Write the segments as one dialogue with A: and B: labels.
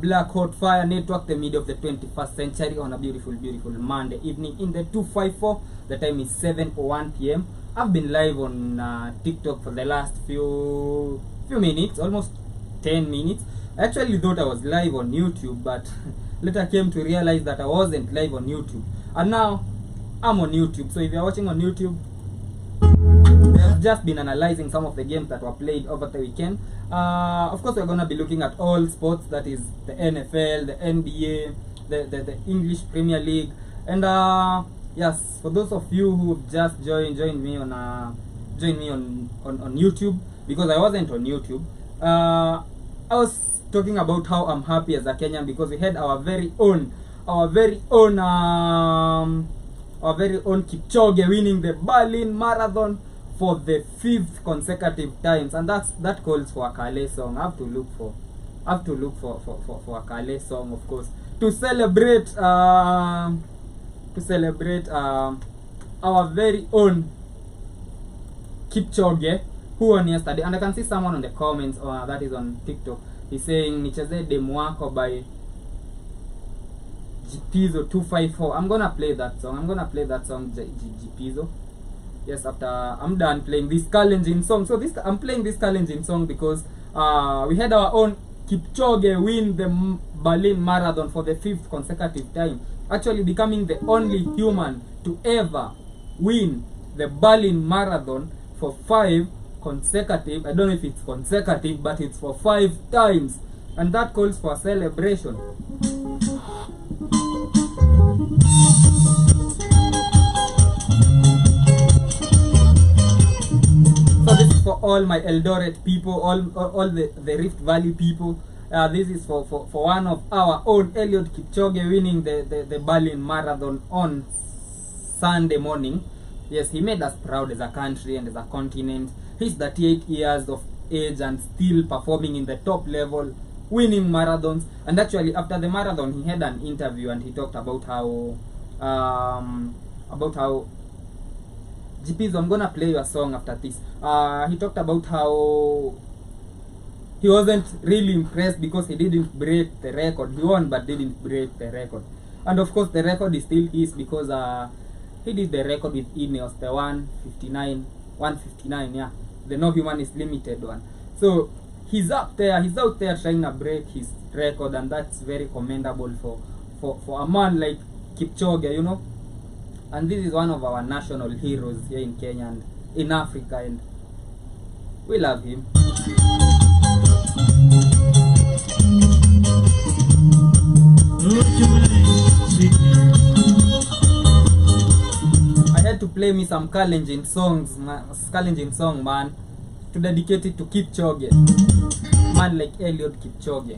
A: Black Hot Fire Network, the media of the 21st century, on a beautiful Monday evening in the 254. The time is 7:01 p.m. I've been live on TikTok for the last few minutes, almost 10 minutes. I actually thought I was live on YouTube, but later came to realize that I wasn't live on YouTube. And now I'm on YouTube. So if you're watching on YouTube, I've just been analyzing some of the games that were played over the weekend. Of course, we're going to be looking at all sports, that is the NFL, the NBA, the English Premier League. And yes, for those of you who have just joined me on YouTube, because I wasn't on YouTube. I was talking about how I'm happy as a Kenyan because we had our very own Kipchoge winning the Berlin Marathon for the 5th consecutive times, and that calls for a Kale song. I have to look for a Kale song, of course, to celebrate our very own Kipchoge, who won yesterday. And I can see someone on the comments that is on TikTok. He's saying nicheze demu wako by Jipizo 254. I'm gonna play that song. Jipizo. Yes, after I'm done playing this challenging song. So I'm playing this challenging song because we had our own Kipchoge win the Berlin Marathon for the 5th consecutive time, actually becoming the only human to ever win the Berlin Marathon for 5 consecutive. I don't know if it's consecutive, but it's for 5 times, and that calls for a celebration. So this is for all my Eldoret people, all the Rift Valley people. This is for one of our own, Eliud Kipchoge, winning the Berlin Marathon on Sunday morning. Yes, he made us proud as a country and as a continent. He's 38 years of age and still performing in the top level, winning marathons. And actually, after the marathon, he had an interview and he talked about how Jipizo, I'm gonna play your song after this. He talked about how he wasn't really impressed because he didn't break the record. He won but didn't break the record. And of course, the record is still his because he did the record with Ineos, the 159, yeah, the No Human is Limited one. So he's out there trying to break his record, and that's very commendable for a man like Kipchoge, you know. And this is one of our national heroes here in Kenya and in Africa, and we love him. I had to play me some challenging song, man, to dedicate it to Kipchoge, man like Eliud Kipchoge.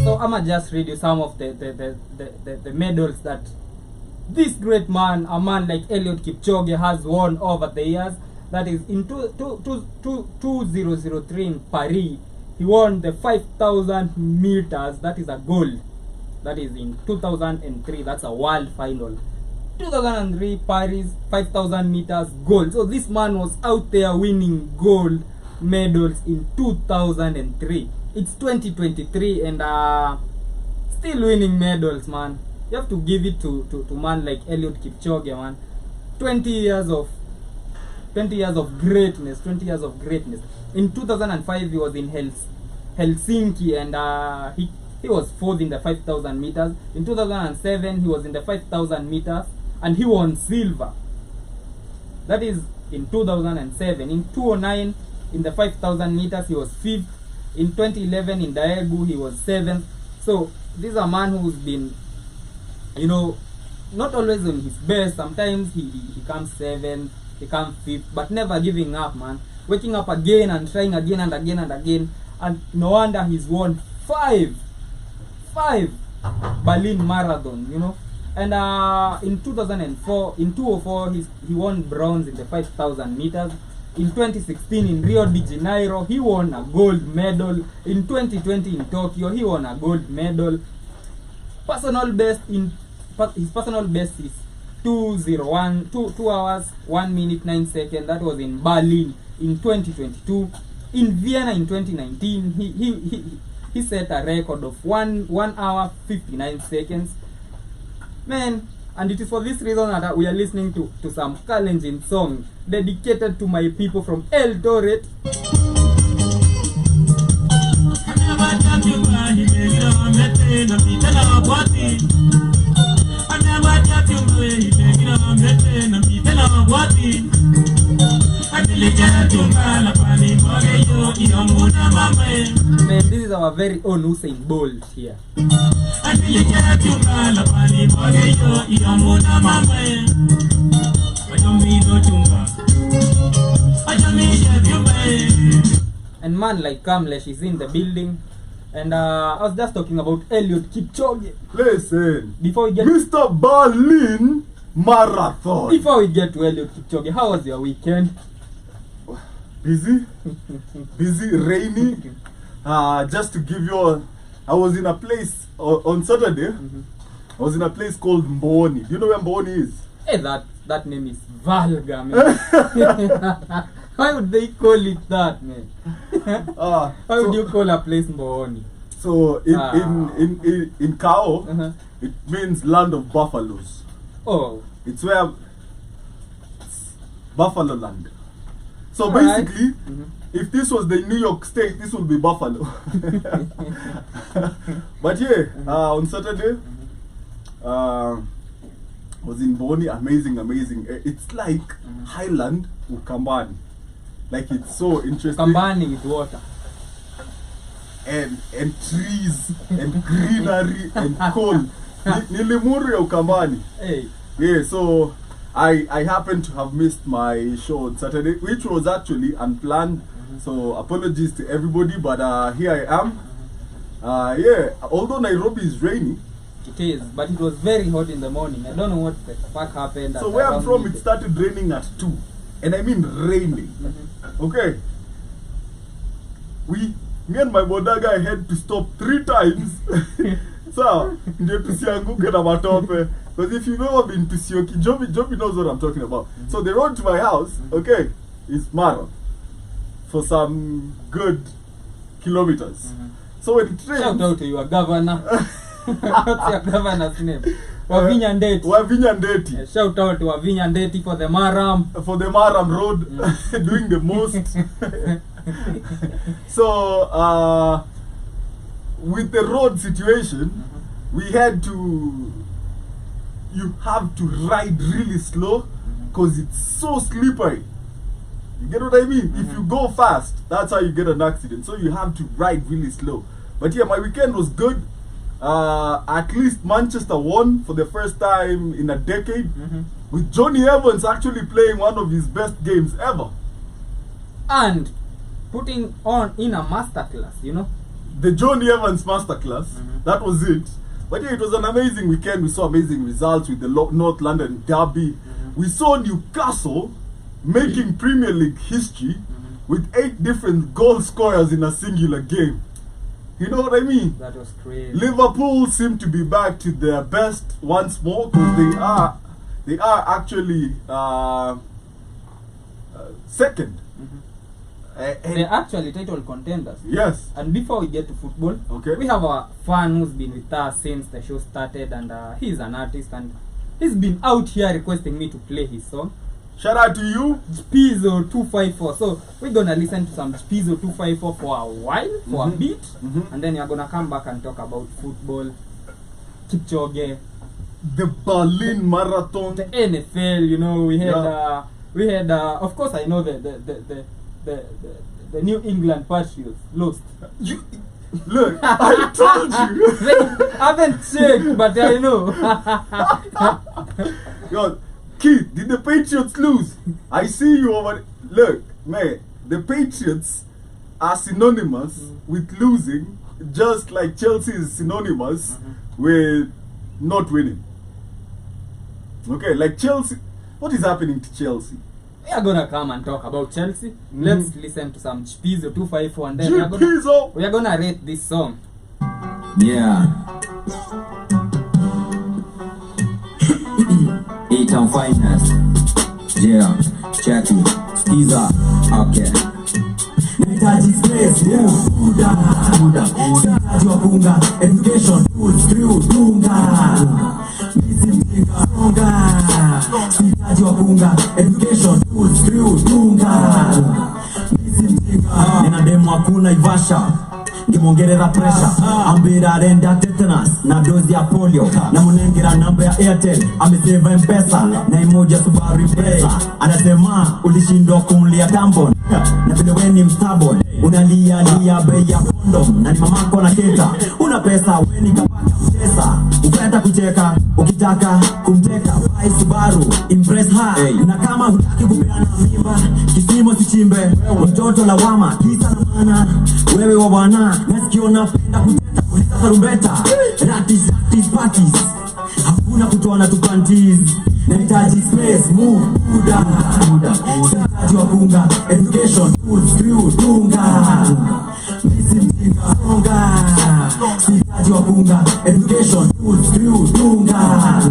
A: So I'ma just read you some of the medals that this great man, a man like Eliud Kipchoge, has won over the years. That is in 2003 in Paris, he won the 5,000 meters. That is a gold. That is in 2003. That's a world final. 2003 Paris, 5,000 meters gold. So this man was out there winning gold medals in 2003. It's 2023 and still winning medals, man. You have to give it to man like Eliud Kipchoge, man. 20 years of 20 years of greatness. 20 years of greatness. In 2005, he was in Helsinki, and he was fourth in the 5,000 meters. In 2007, he was in the 5,000 meters, and he won silver. That is in 2007. In 2009, in the 5,000 meters, he was fifth. In 2011, in Daegu, he was seventh. So this is a man who's been, you know, not always on his best. Sometimes he comes seventh, he comes fifth, but never giving up, man. Waking up again and trying again and again and again. And no wonder he's won five Berlin marathons, you know. And in 2004, in 2004, he won bronze in the 5,000 meters. In 2016, in Rio de Janeiro, he won a gold medal. In 2020, in Tokyo, he won a gold medal. Personal best his personal best is 2:01, 2 hours 1 minute 9 seconds. That was in Berlin in 2022. In Vienna in 2019, he set a record of 1 hour 59 seconds. Man, and it is for this reason that we are listening to some Kalenjin song dedicated to my people from Eldoret. Man, this is our very own Usain Bolt here. And man like Kamlesh is in the building. And I was just talking about Eliud Kipchoge.
B: Listen,
A: before we get
B: Mr. Berlin Marathon.
A: Before we get to Eliud Kipchoge, how was your weekend?
B: Busy, rainy. Just to give you I was in a place on Saturday. I was in a place called Mboni. Do you know where Mboni is?
A: Hey, that name is vulgar, man. Why would they call it that, man? Why would you call a place Mboni?
B: So in Kao, it means land of buffaloes.
A: Oh,
B: it's where Buffalo land. So basically, if this was the New York State, this would be Buffalo. But yeah, on Saturday, was in Boni. Amazing. It's like Highland Ukambani. Like, it's so interesting.
A: Ukambani with water.
B: And trees and greenery and coal. Nilimuru ya Ukambani.
A: Hey.
B: Yeah, so I happened to have missed my show on Saturday, which was actually unplanned. So apologies to everybody, but here I am. Yeah, although Nairobi is rainy.
A: It is, but it was very hot in the morning. I don't know what the fuck happened.
B: So where I'm from, it started raining at 2. And I mean raining. Okay. Me and my border guy had to stop 3 times. So, ndio tusianguke na matope. Because if you've ever been to Sioki, Joby knows what I'm talking about. So the road to my house, okay, is Maro. For some good kilometers. So when it rains...
A: Shout out to your governor. What's your governor's name? Wavinya Ndeti.
B: Wavinya Ndeti.
A: Shout out to Wavinya Ndeti for the Maram.
B: For the Maram road. Doing the most. So, with the road situation, we had to... You have to ride really slow because it's so slippery. You get what I mean? If you go fast, that's how you get an accident. So you have to ride really slow. But yeah, my weekend was good. At least Manchester won for the first time in a decade. With Johnny Evans actually playing one of his best games ever.
A: And putting on in a masterclass, you know?
B: The Johnny Evans masterclass. That was it. But yeah, it was an amazing weekend. We saw amazing results with the North London derby. We saw Newcastle making Premier League history with 8 different goal scorers in a singular game. You know what I mean?
A: That was crazy.
B: Liverpool seem to be back to their best once more because they are actually second.
A: They're actually title contenders.
B: Yes.
A: And before we get to football,
B: okay,
A: we have a fan who's been with us since the show started, and he's an artist, and he's been out here requesting me to play his song.
B: Shout out to you.
A: Pizzo 254. So we're gonna listen to some Pizzo 254 for a while, for a bit, and then we're gonna come back and talk about football, Kipchoge,
B: the Berlin Marathon,
A: the NFL. You know, we had of course I know the New England Patriots lost.
B: Look, I told you.
A: I haven't checked, but I know.
B: Yo, Keith, did the Patriots lose? I see you over. Look, man, the Patriots are synonymous with losing, just like Chelsea is synonymous with not winning. Okay, like Chelsea. What is happening to Chelsea?
A: We are gonna come and talk about Chelsea. Let's listen to some Pizzo 254 and then we are gonna rate this song.
C: Yeah. A-Town Finest. Yeah. Check it. Skiza. Okay. Nahitaji space, muda. Sihitaji wakunga, education, tools, crew, dunga. Misi mjinga, ronga. Sihitaji wakunga, education, tools, crew, dunga. Misi mjinga. Nina demo hakuna Ivasha. Ngimongerera pressure, ambira renda tetanus na dozi ya polio, na munengera namba ya Airtel, ameseva M-Pesa na emoja Subaru Impreza. Anasema ulishindwa kumlia tambo, na vile wewe ni mstable, unalia bei ya condom, na ni mamako na keta. Una pesa wewe ni kapaka mtesa, ukata kucheka, ukitaka kumteka buy Subaru Impress high. Na kama hutaki kupeana mimba, kisimo sichimbe, mtoto lawama kisa na maana wewe wa bwana. Nasikio napenda kuteta kuleta tarumbeta. Ratis parties, hakuna kutoana tu panties. Nahitaji space, muda. Sihitaji wakunga, education, tools, crew, dunga. Misi mjinga, ronga. Sihitaji wakunga, education, tools, crew, dunga.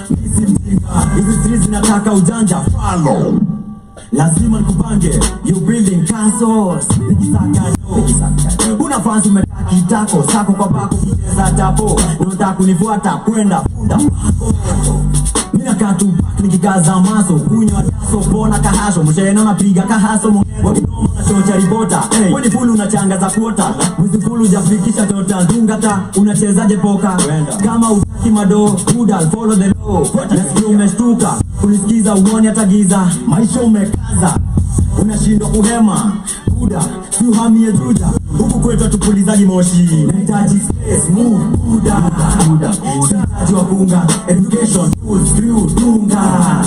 C: Misi mjinga, hizi streets zinataka ujanja, follow. Lazima nikupange, you building castles. Nikisaka una fans umetaki tako sako kwa bako kicheza tapo. Unataka kunifuata kwenda funda pako. Mina katu back nikikaza maso. Kunywa daso pona kahasho. Mshena unapiga kahaso mwengo kinoma na chocha ribota. Weni fulu unachanga za kuota. Mwezi fulu ujafikisha total. Dungata unachezaje poka. Kama utaki mado Udal follow the law. Nasikia umeshtuka kunisikiza uone atagiza. Maisha umekaza unashindwa kuhema. Buda, tuhamie Juda. Huku kwetu tupulizaji moshi. Nahitaji space, muda. Sihitaji wakunga, education, tools, crew, dunga.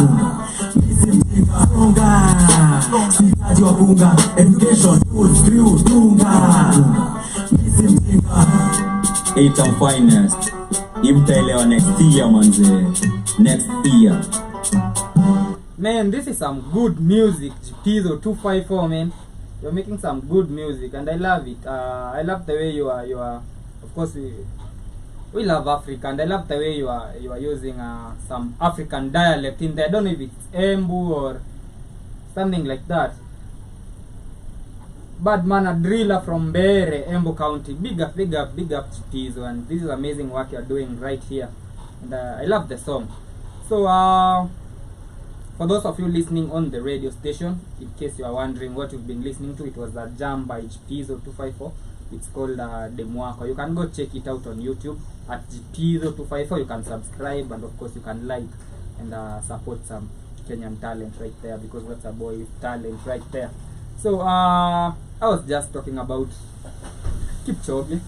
C: Misi mjinga, ronga. Sihitaji wakunga, education, tools, crew, dunga. Misi mjinga. A-Town Finest. Imtaelewa next year manze. Next year.
A: Man, this is some good music. Pizzo 254, man. You're making some good music and I love it. I love the way you are of course we love Africa, and I love the way you are using some African dialect in there. I don't know if it's Embu or something like that. Bad man, a driller from Bere, Embu County. Big up Pizzo, and this is amazing work you're doing right here. And I love the song. So for those of you listening on the radio station, in case you are wondering what you've been listening to, it was a jam by Pizzo 254. It's called Demwako. You can go check it out on YouTube at Pizzo 254. You can subscribe, and of course you can like and support some Kenyan talent right there, because that's a boy with talent right there. So I was just talking about Kipchoge.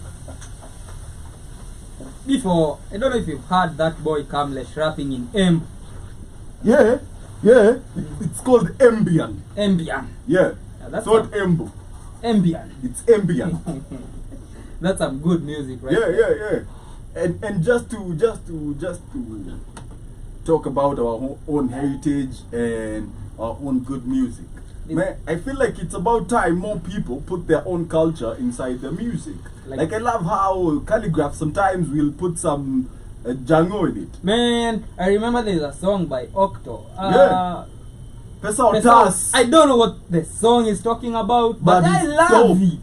A: Before, I don't know if you've heard that boy Kamlesh rapping in Embu.
B: Yeah, it's called Embian. Yeah,
A: that's
B: not Embu.
A: Embian.
B: It's Embian.
A: That's some good music, right?
B: Yeah. And just to talk about our own heritage and our own good music. Man, I feel like it's about time more people put their own culture inside their music. Like I love how Calligraph sometimes will put some Django in it.
A: Man, I remember there's a song by Octo.
B: Pesa Otas.
A: I don't know what the song is talking about, but I love it.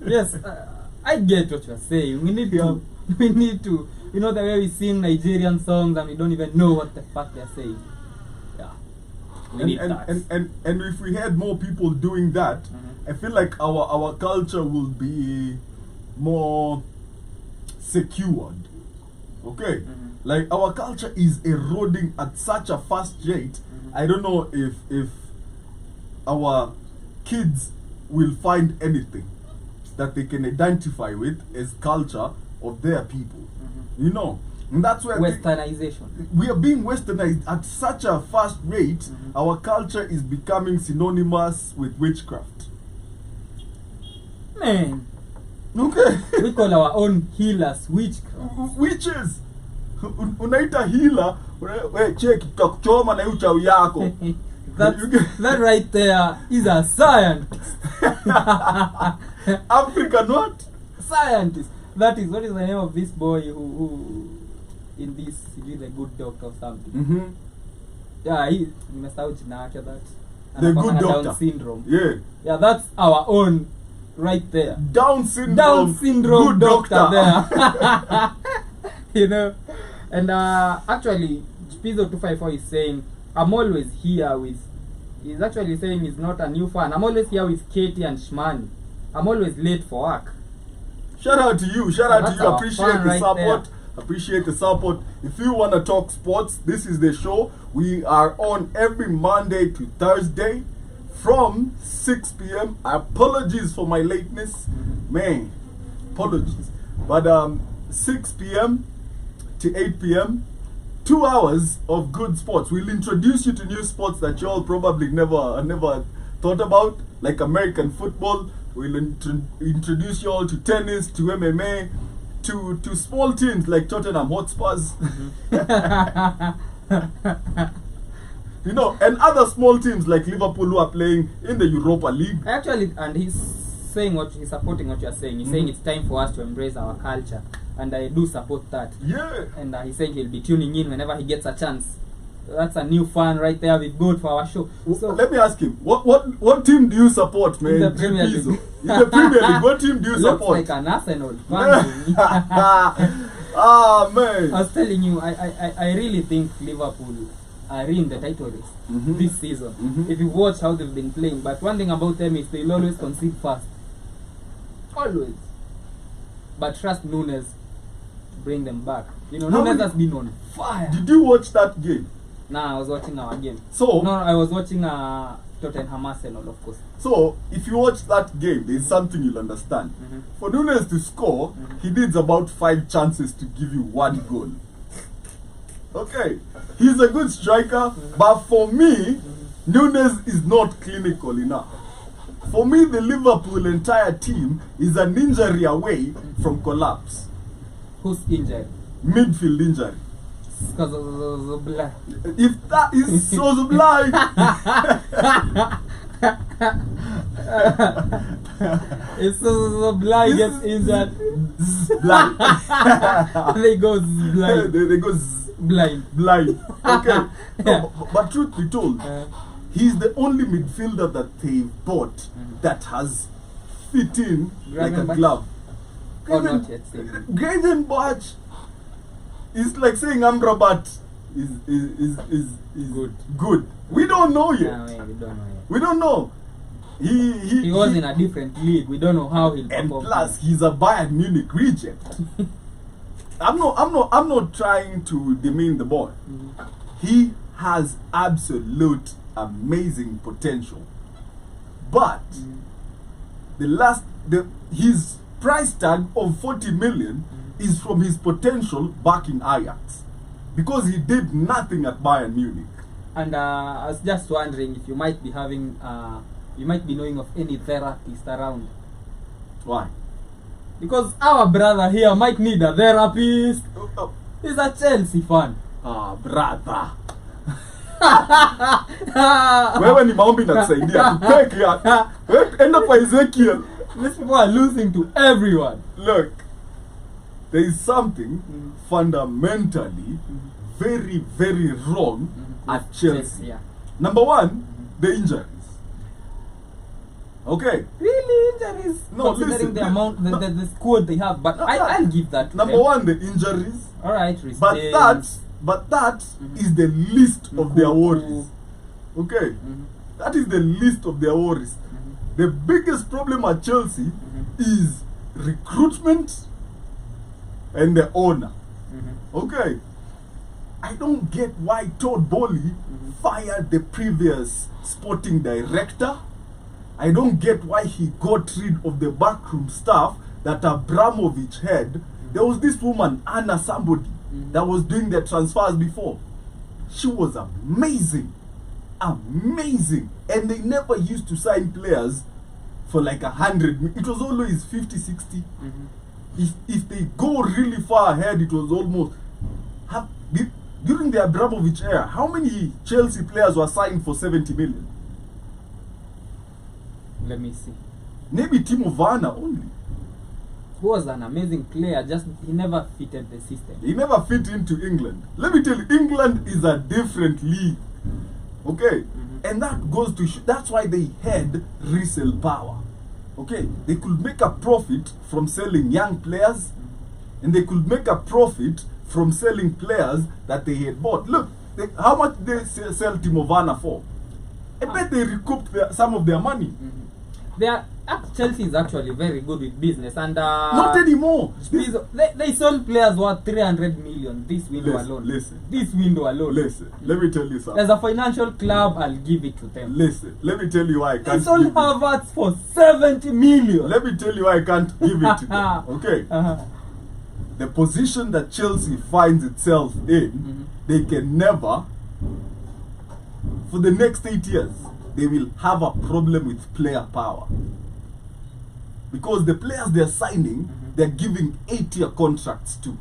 A: Yes, I get what you're saying. We need to You know the way we sing Nigerian songs and we don't even know what the fuck they're saying. Yeah. We need that.
B: And if we had more people doing that, I feel like our culture will be more secured. Okay? Like our culture is eroding at such a fast rate. I don't know if our kids will find anything that they can identify with as culture of their people. You know, and that's where
A: Westernization.
B: we are being westernized at such a fast rate. Our culture is becoming synonymous with witchcraft.
A: Man,
B: Okay.
A: we call our own healers witchcraft.
B: Witches. Unaita healer, we check tutakuchoma na uchawi yako.
A: That right there is a scientist.
B: African what?
A: Scientist. That is what is the name of this boy who in this he's a good doctor or something. Yeah, he nimesahau jina yake that.
B: The good
A: Anapakana
B: doctor.
A: Down syndrome.
B: Yeah.
A: Yeah, that's our own right there.
B: Down syndrome.
A: Down syndrome
B: Good
A: doctor there. You know, and actually Pizzo 254 is saying I'm always here with. He's actually saying he's not a new fan. I'm always here with Katie and Shmani. I'm always late for work.
B: Shout out to you. Shout out to
A: That's
B: you.
A: our
B: Appreciate
A: fan
B: the
A: right
B: support.
A: there.
B: Appreciate the support. If you want to talk sports, this is the show. We are on every Monday to Thursday from 6 p.m. Apologies for my lateness. Man, apologies. But 6 p.m. to 8 p.m. 2 hours of good sports. We'll introduce you to new sports that you all probably never thought about, like American football. We'll introduce you all to tennis, to MMA, to small teams like Tottenham Hotspurs. You know, and other small teams like Liverpool who are playing in the Europa League.
A: Actually, and he's saying he's supporting what you're saying. He's saying it's time for us to embrace our culture, and I do support that.
B: Yeah.
A: And he's saying he'll be tuning in whenever he gets a chance. That's a new fan right there. We've got for our show. So
B: Let me ask him, what team do you support, man?
A: In the Premier League.
B: In the Premier League, what team do you
A: looks
B: support?
A: like an Arsenal fan to me.
B: Ah, man.
A: I was telling you, I really think Liverpool are in the title race this season. If you watch how they've been playing, but one thing about them is they'll always concede fast. Always. But trust Nunes to bring them back. You know,
B: How
A: Nunes
B: many-
A: has been on fire.
B: Did you watch that game?
A: Nah, I was watching our game.
B: So,
A: No, I was watching Tottenham Arsenal, of course.
B: So, if you watch that game, there's something you'll understand. For Nunes to score, he needs about 5 chances to give you 1 goal. Okay, he's a good striker, but for me, Nunes is not clinical enough. For me, the Liverpool entire team is an injury away from collapse.
A: Who's injured?
B: Midfield injury.
A: Because of the black.
B: If that is so blind,
A: It's so blind gets injured.
B: blind.
A: They go blind.
B: they go blind. Okay. No, but truth be told, he's the only midfielder that they've bought that has fit in like a
A: Gravenberch?
B: glove.
A: Or not yet. Same.
B: Gravenberch is like saying Amrabat is good. We don't know yet.
A: Nah, man, we don't know yet.
B: We don't know.
A: He was in a different league. We don't know how he'll
B: and
A: perform.
B: plus he's a Bayern Munich reject. I'm not trying to demean the boy. He has absolute amazing potential. But his price tag of 40 million is from his potential back in Ajax. Because he did nothing at Bayern Munich.
A: And I was just wondering if you might be having, you might be knowing of any therapist around.
B: Why?
A: Because our brother here might need a therapist. He's a Chelsea fan.
B: Ah, brother. Wewe ni maombi nakusaidia. Peke yake. Enda kwa Ezekiel.
A: These people are losing to everyone.
B: Look, there is something fundamentally very, very wrong at Chelsea.
A: Yeah.
B: Number one, the injuries. Okay.
A: Really injuries?
B: No,
A: considering
B: listen,
A: the amount, the squad they have. But I'll give that. to
B: Number
A: them.
B: one, the injuries.
A: All right,
B: But that
A: Mhm.
B: is the least of their
A: Nkunku.
B: worries. Okay,
A: Mhm.
B: that is the least of their worries.
A: Mhm.
B: The biggest problem at Chelsea
A: Mhm.
B: is recruitment and the owner.
A: Mhm.
B: Okay, I don't get why Todd Bowley fired the previous sporting director. I don't get why he got rid of the backroom staff that Abramovich had. There was this woman, Anna somebody, that was doing the transfers before. She was amazing. Amazing. And they never used to sign players for like 100. It was always 50, 60. If they go really far ahead, it was almost... During the Abramovich era, how many Chelsea players were signed for 70 million?
A: Let me see.
B: Maybe Timo Werner only.
A: Who was an amazing player, just he never fitted the system.
B: He never fit into England. Let me tell you, England is a different league. Okay? And that goes to that's why they had resale power. Okay? They could make a profit from selling young players, and they could make a profit from selling players that they had bought. Look, how much they sell Timo Werner for? I bet they recouped some of their money.
A: Chelsea is actually very good with business, and
B: Not anymore.
A: they sold players worth 300 million this window alone.
B: Listen.
A: This window alone.
B: Listen, let me tell you something.
A: As a financial club, I'll give it to them.
B: Listen, let me tell you why I
A: They
B: can't
A: sold
B: give it.
A: Havertz for 70 million.
B: Let me tell you why I can't give it to them. Okay?
A: Uh-huh.
B: The position that Chelsea finds itself in, they can never, for the next 8 years, they will have a problem with player power. Because the players they're signing, they're giving 8-year contracts to.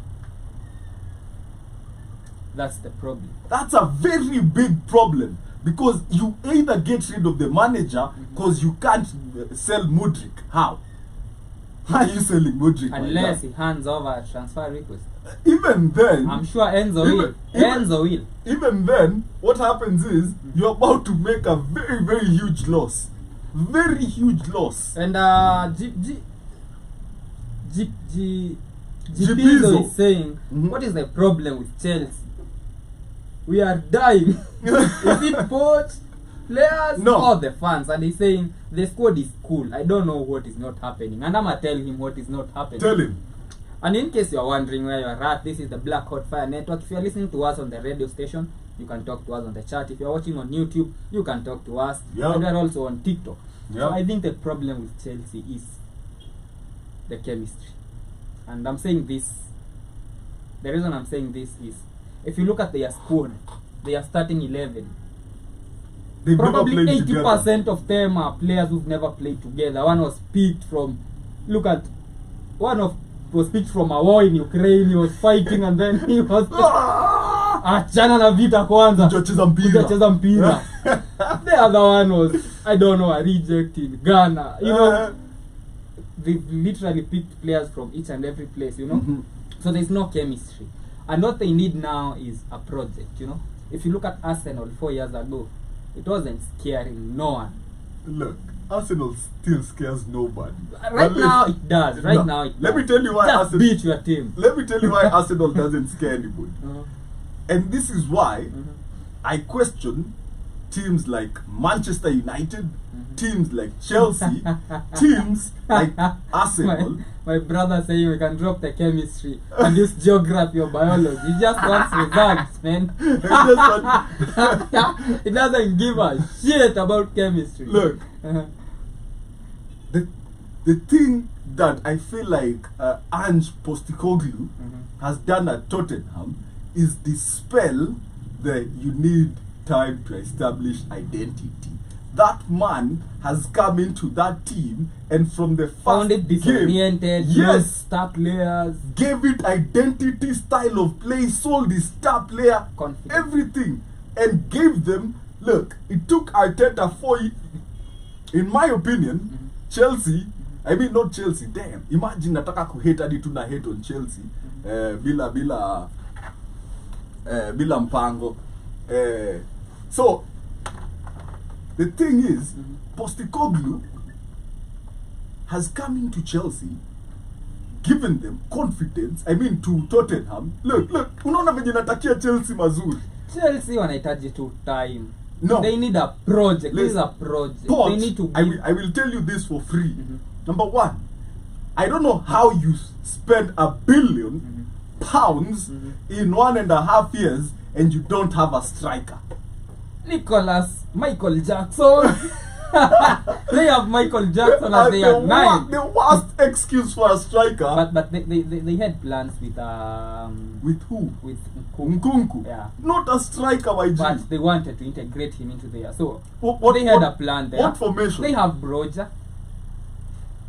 A: That's the problem.
B: That's a very big problem. Because you either get rid of the manager because you can't sell Mudryk. How? How are you selling Mudryk?
A: Unless he hands over a transfer request.
B: Even then,
A: I'm sure Enzo will. Enzo will.
B: Even then, what happens is you're about to make a very, very huge loss. Very huge loss.
A: And
B: Gipizzo.
A: Gipizzo is saying, what is the problem with Chelsea? We are dying. Is it coach, players,
B: No.
A: or the fans? And he's saying the squad is cool. I don't know what is not happening, and I'ma tell him what is not happening.
B: Tell him.
A: And in case you're wondering where you're at, this is the Black Hot Fire Network. If you're listening to us on the radio station, you can talk to us on the chat. If you're watching on YouTube, you can talk to us.
B: Yeah.
A: And we're also on TikTok.
B: Yeah.
A: So I think the problem with Chelsea is the chemistry. And I'm saying this, the reason I'm saying this is, if you look at their squad, they are starting 11.
B: They've
A: Probably
B: never played
A: 80%
B: together.
A: of them are players who've never played together. One was picked from, was picked from a war in Ukraine. He was fighting and then he was achana na vita kwanza.
B: Hujacheza mpira.
A: Hujacheza mpira. The other one was, I don't know, a reject in Ghana. You know, they've literally picked players from each and every place, you know. So there's no chemistry. And what they need now is a project, you know. If you look at Arsenal 4 years ago, it wasn't scaring no one.
B: Look, Arsenal still scares nobody.
A: Right now it does. Right now it does.
B: Let me tell you why
A: Just
B: Arsenal
A: beat your team.
B: Let me tell you why Arsenal doesn't scare anybody.
A: Uh-huh.
B: And this is why I question teams like Manchester United, teams like Chelsea, teams like Arsenal.
A: My brother saying we can drop the chemistry and use geography or biology. He just wants results, man. He doesn't give a shit about chemistry.
B: Look, the thing that I feel like Ange Postecoglou has done at Tottenham is dispel the you need time to establish identity. That man has come into that team and from the
A: Found it
B: first game,
A: disoriented,
B: yes,
A: star players,
B: gave it identity, style of play, sold his star player,
A: confidence.
B: everything, and gave them. Look, it took Arteta 4 years. In my opinion, Chelsea, I mean not Chelsea, damn, imagine nataka kuhate hadi tuna hate on Chelsea bila mpango. So the thing is, Postecoglou has come into Chelsea given them confidence. I mean to Tottenham. Look, unaona venye natakia Chelsea mazuri.
A: Chelsea wanahitaji tu time.
B: No.
A: They need a project. This is a project.
B: But
A: They need to
B: I will tell you this for free. Number one, I don't know how you spend £1 billion in 1.5 years and you don't have a striker.
A: Michael Jackson. They have Michael Jackson as they have 9.
B: The worst excuse for a striker.
A: But they had plans with
B: who?
A: With
B: Nkunku.
A: Yeah.
B: Not a striker, my G.
A: But they wanted to integrate him into there. So
B: What-
A: they had
B: what-
A: a plan there.
B: What formation?
A: They have Broja.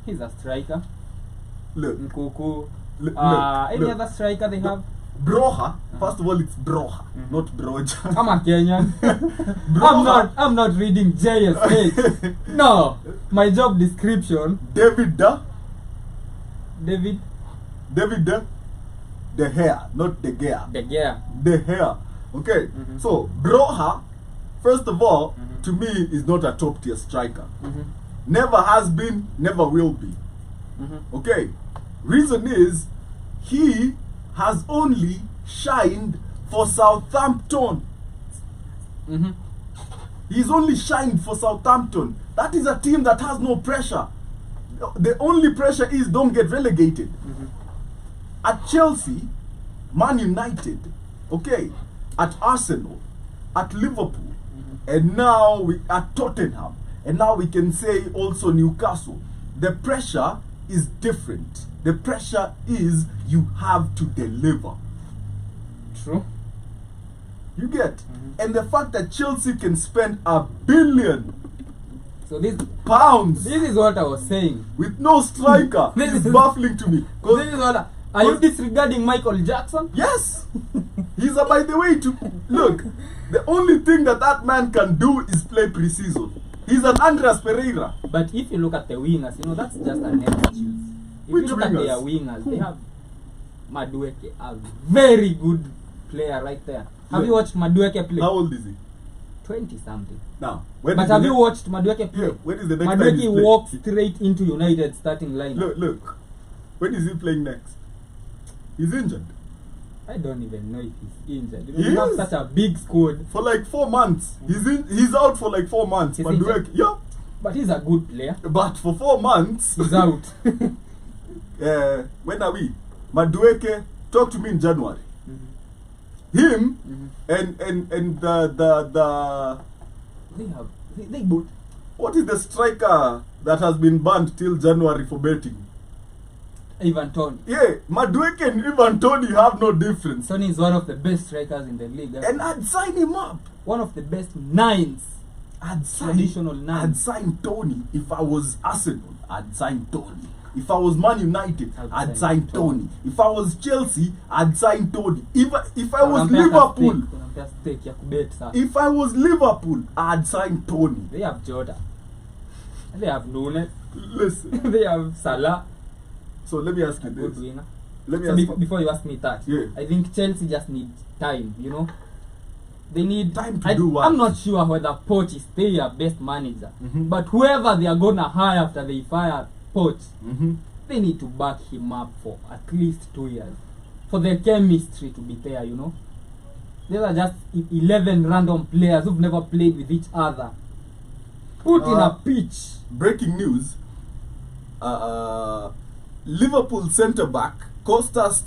A: He's a striker.
B: Look.
A: Nkuku.
B: Look,
A: Any
B: look.
A: other striker they have?
B: Broha. First of all, it's Broha, not Broja.
A: I'm a Kenyan.
B: Broha.
A: I'm not reading JSH. No. My job description.
B: David
A: David
B: the hair, not the gear.
A: De Gea.
B: The hair. Okay. So Broha, first of all, to me is not a top tier striker. Never has been, never will be. Okay. Reason is he has only shined for Southampton. He's only shined for Southampton. That is a team that has no pressure. The only pressure is don't get relegated. At Chelsea, Man United, okay, at Arsenal, at Liverpool, and now at Tottenham, and now we can say also Newcastle. The pressure is different. The pressure is you have to deliver.
A: True.
B: You get? And the fact that Chelsea can spend £1 billion
A: So this is what I was saying.
B: with no striker is baffling to me. 'Cause-
A: This is what are you disregarding Michael Jackson?
B: Yes, he's a, by the way, to look. The only thing that man can do is play pre-season. He's an Andreas Pereira.
A: But if you look at the wingers, that's just an excuse. If
B: Which
A: you look at
B: wingers?
A: their wingers,
B: Who?
A: they have Madueke, a very good player right there. Have
B: Yeah.
A: you watched Madueke play?
B: How old is he
A: 20 something.
B: now? When
A: But
B: is
A: have
B: the
A: you
B: next-
A: watched Madueke play?
B: Yeah, when is the next time he's
A: Madueke
B: playing?
A: walked straight into United starting line.
B: Look. When is he playing next? He's injured
A: I don't even know if he's injured.
B: He
A: You have
B: is.
A: such a big squad,
B: for like 4 months. He's out for like 4 months.
A: He's
B: Madueke,
A: injured?
B: yeah,
A: but he's a good player.
B: but for 4 months,
A: He's out.
B: when are we? Madueke, talk to me in January. Him and the
A: They both.
B: what is the striker that has been banned till January for betting?
A: Ivan Toney.
B: Yeah, Madueke and Ivan Toney have no difference.
A: Toney is one of the best strikers in the league.
B: And I'd sign him up.
A: One of the best nines. Traditional nine.
B: I'd sign Tony. If I was Arsenal, I'd sign Tony. If I was Man United, I'd sign Tony. If I was Chelsea, I'd sign Tony. If I was Liverpool, if I was Liverpool, I'd sign Tony.
A: They have Jota. They have Nunes.
B: Listen.
A: They have Salah.
B: So let me ask you
A: A good
B: this.
A: winger.
B: Let me
A: So
B: ask
A: before you ask me that,
B: Yeah.
A: I think Chelsea just need time, They need
B: Time to do what?
A: I'm not sure whether Poch is still their best manager.
B: Mhm.
A: But whoever they are gonna hire after they fire Poch,
B: Mm-hmm.
A: they need to back him up for at least 2 years. For the chemistry to be there, These are just 11 random players who've never played with each other. Put in a pitch.
B: Breaking news. Liverpool centre-back Kostas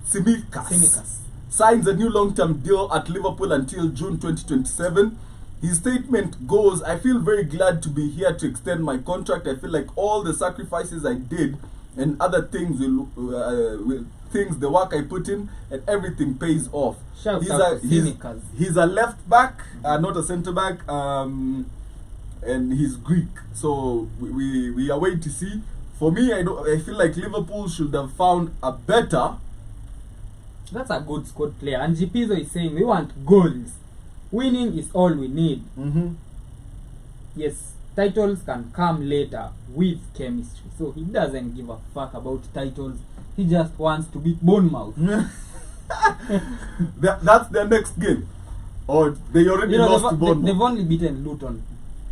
B: Tsimikas signs a new long-term deal at Liverpool until June 2027. His statement goes, I feel very glad to be here to extend my contract. I feel like all the sacrifices I did and other things the work I put in and everything pays off.
A: Shout out to Tsimikas.
B: He's a left back, not a centre back, and he's Greek. So we are waiting to see. For me, I feel like Liverpool should have found a better.
A: That's a good squad player. And Gpizzo is saying we want goals. Winning is all we need. Yes, titles can come later with chemistry. So he doesn't give a fuck about titles. He just wants to beat Bournemouth.
B: That's their next game. Or they already lost to Bournemouth.
A: They've only beaten Luton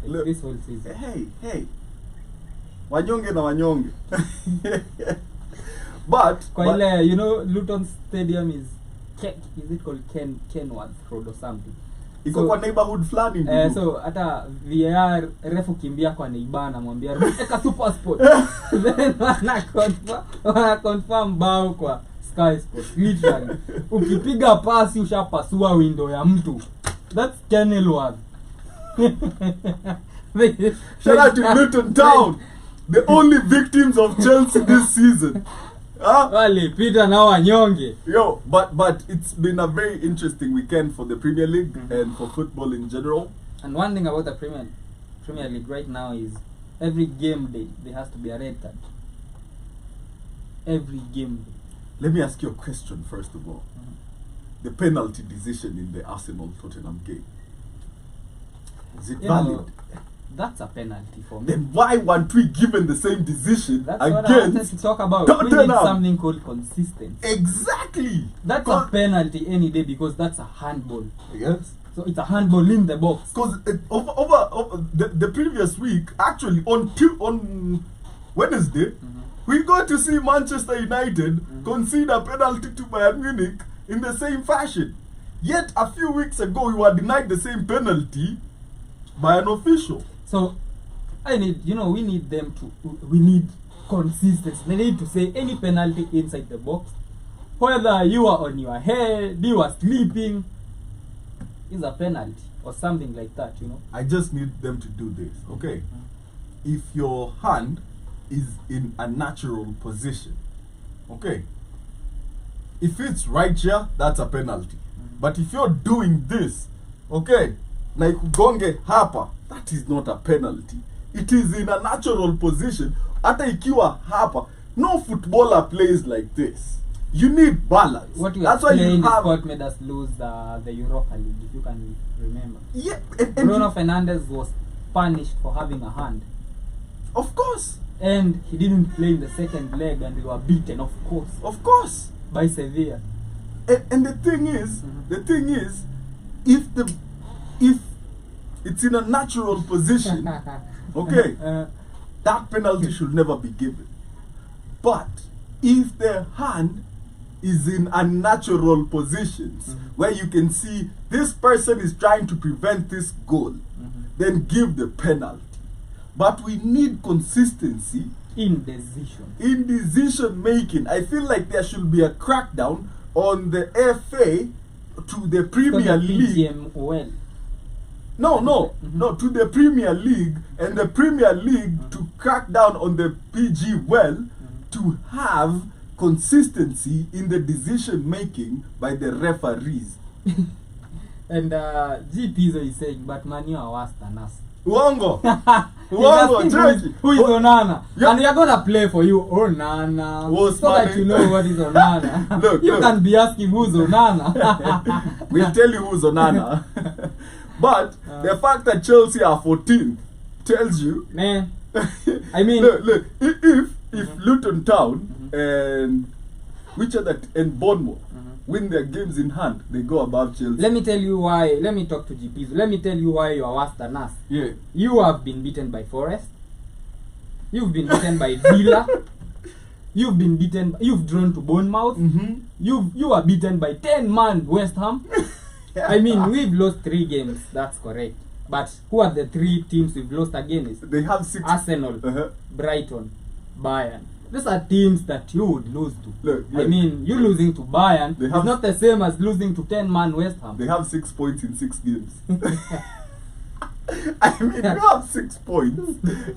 B: Look.
A: this whole season.
B: Hey. Wanyonge na wanyonge. but
A: Kwa ile, you know, Luton Stadium is it called Kenworth Road or something?
B: iko kwa neighborhood flani ndugu.
A: So hata VAR refu kimbia kwa neighbor na mwambia eka super sport. Then wana confirm bao kwa Sky Sports literally. Ukipiga pasi ushapasua window ya mtu. That's Kenilworth.
B: Shout out to Luton Town, the only victims of Chelsea this season.
A: Wale Peter na wanyonge.
B: Yo, but it's been a very interesting weekend for the Premier League and for football in general.
A: And one thing about the Premier League right now is every game day there has to be a red card. Every game day.
B: Let me ask you a question first of all. The penalty decision in the Arsenal-Tottenham game. Is it
A: You
B: valid?
A: know, that's a penalty for me.
B: Then why weren't we given the same decision
A: That's what I wanted
B: against
A: to talk about. We need
B: Tottenham?
A: something called consistency.
B: Exactly.
A: That's a penalty any day because that's a handball.
B: Yes.
A: So it's a handball in the box.
B: Because over the previous week, actually on Wednesday, we got to see Manchester United concede a penalty to Bayern Munich in the same fashion. Yet a few weeks ago, we were denied the same penalty by an official.
A: So we need consistency. They need to say any penalty inside the box, whether you are on your head, you are sleeping, is a penalty or something like that, you know.
B: I just need them to do this, okay? If your hand is in a natural position, okay? If it's right here, that's a penalty. But if you're doing this, okay, like gonge hapa, that is not a penalty. It is in a natural position. Hata ikiwa hapa, no footballer plays like this. You need balance.
A: What we
B: That's why
A: explained
B: you
A: is
B: have.
A: what made us lose the Europa League, if you can remember.
B: Yeah,
A: Bruno Fernandes was punished for having a hand,
B: of course,
A: and he didn't play in the second leg, and we were beaten, of course, by Sevilla.
B: And the thing is, if it's in a natural position, okay, that penalty should never be given. But if the hand is in unnatural positions where you can see this person is trying to prevent this goal, then give the penalty. But we need consistency
A: in decision
B: making. I feel like there should be a crackdown on the FA to the Premier League.
A: PGMOL.
B: No, to the Premier League, and the Premier League to crack down on the PG to have consistency in the decision making by the referees.
A: And GPzo is saying, but Man U are worse than us.
B: Uongo.
A: Who is Onana?
B: Yeah.
A: And we are gonna play for you, Onana.
B: Who's
A: So that
B: Mane?
A: you know what is Onana.
B: Look,
A: You
B: look.
A: can be asking who's Onana.
B: We'll tell you who's Onana. But the fact that Chelsea are 14th tells you.
A: Man, I mean,
B: look. If Luton Town and and Bournemouth win their games in hand, they go above Chelsea.
A: let me tell you why. Let me talk to GPs. Let me tell you why you are worse than us.
B: Yeah.
A: You have been beaten by Forest. You've been beaten by Villa. You've drawn to Bournemouth. You are beaten by 10-man West Ham. I mean, we've lost 3 games. That's correct. But who are the 3 teams we've lost against?
B: They have 6.
A: Arsenal, Brighton, Bayern. These are teams that you would lose to.
B: Look.
A: I mean, you losing to Bayern is
B: have-
A: not the same as losing to 10-man West Ham.
B: They have 6 points in 6 games. I mean, you have 6 points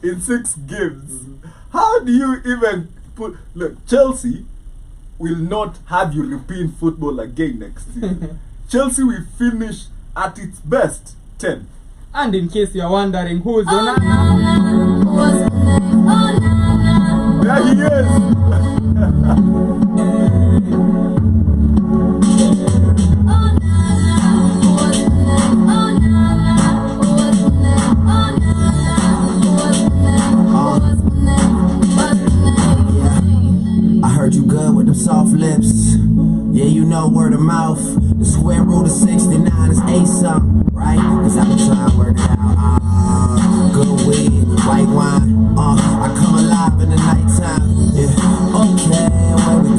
B: in 6 games. How do you even put... Look, Chelsea will not have European football again next year. Chelsea will finish at its best 10th.
A: And in case you're wondering who's Onana,
B: There he is.
C: I heard you good with them soft lips. Yeah, you know word of mouth. The square root of 69 is 8 something, right? Cause I've been trying to work it out. Good weed, white wine. I come alive in the nighttime. Yeah, okay, where we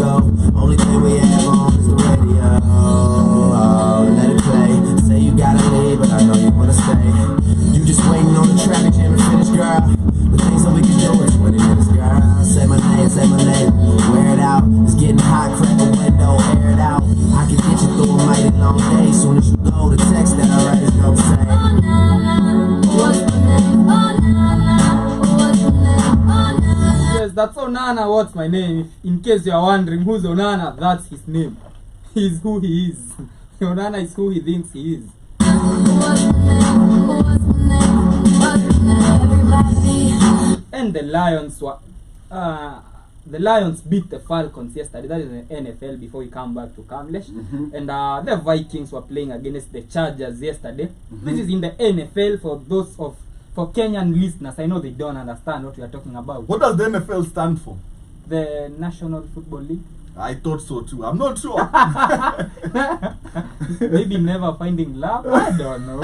C: out. It's getting hot, crack the window, air it out. I can get you through a mighty long day. Soon as you go, the text that I write is gonna say, oh, Nana, what's my name? Oh, Nana, what's my name? Oh, Nana.
A: Yes, that's Onana, what's my name? If, in case you are wondering who's Onana, that's his name. He's who he is. Onana is who he thinks he is. And the Lions beat the Falcons yesterday. That is in the NFL before we come back to Kamlesh. And the Vikings were playing against the Chargers yesterday. This is in the NFL for Kenyan listeners. I know they don't understand what we are talking about.
B: What does the NFL stand for?
A: The National Football League.
B: I thought so too. I'm not sure.
A: Maybe never finding love. I don't know.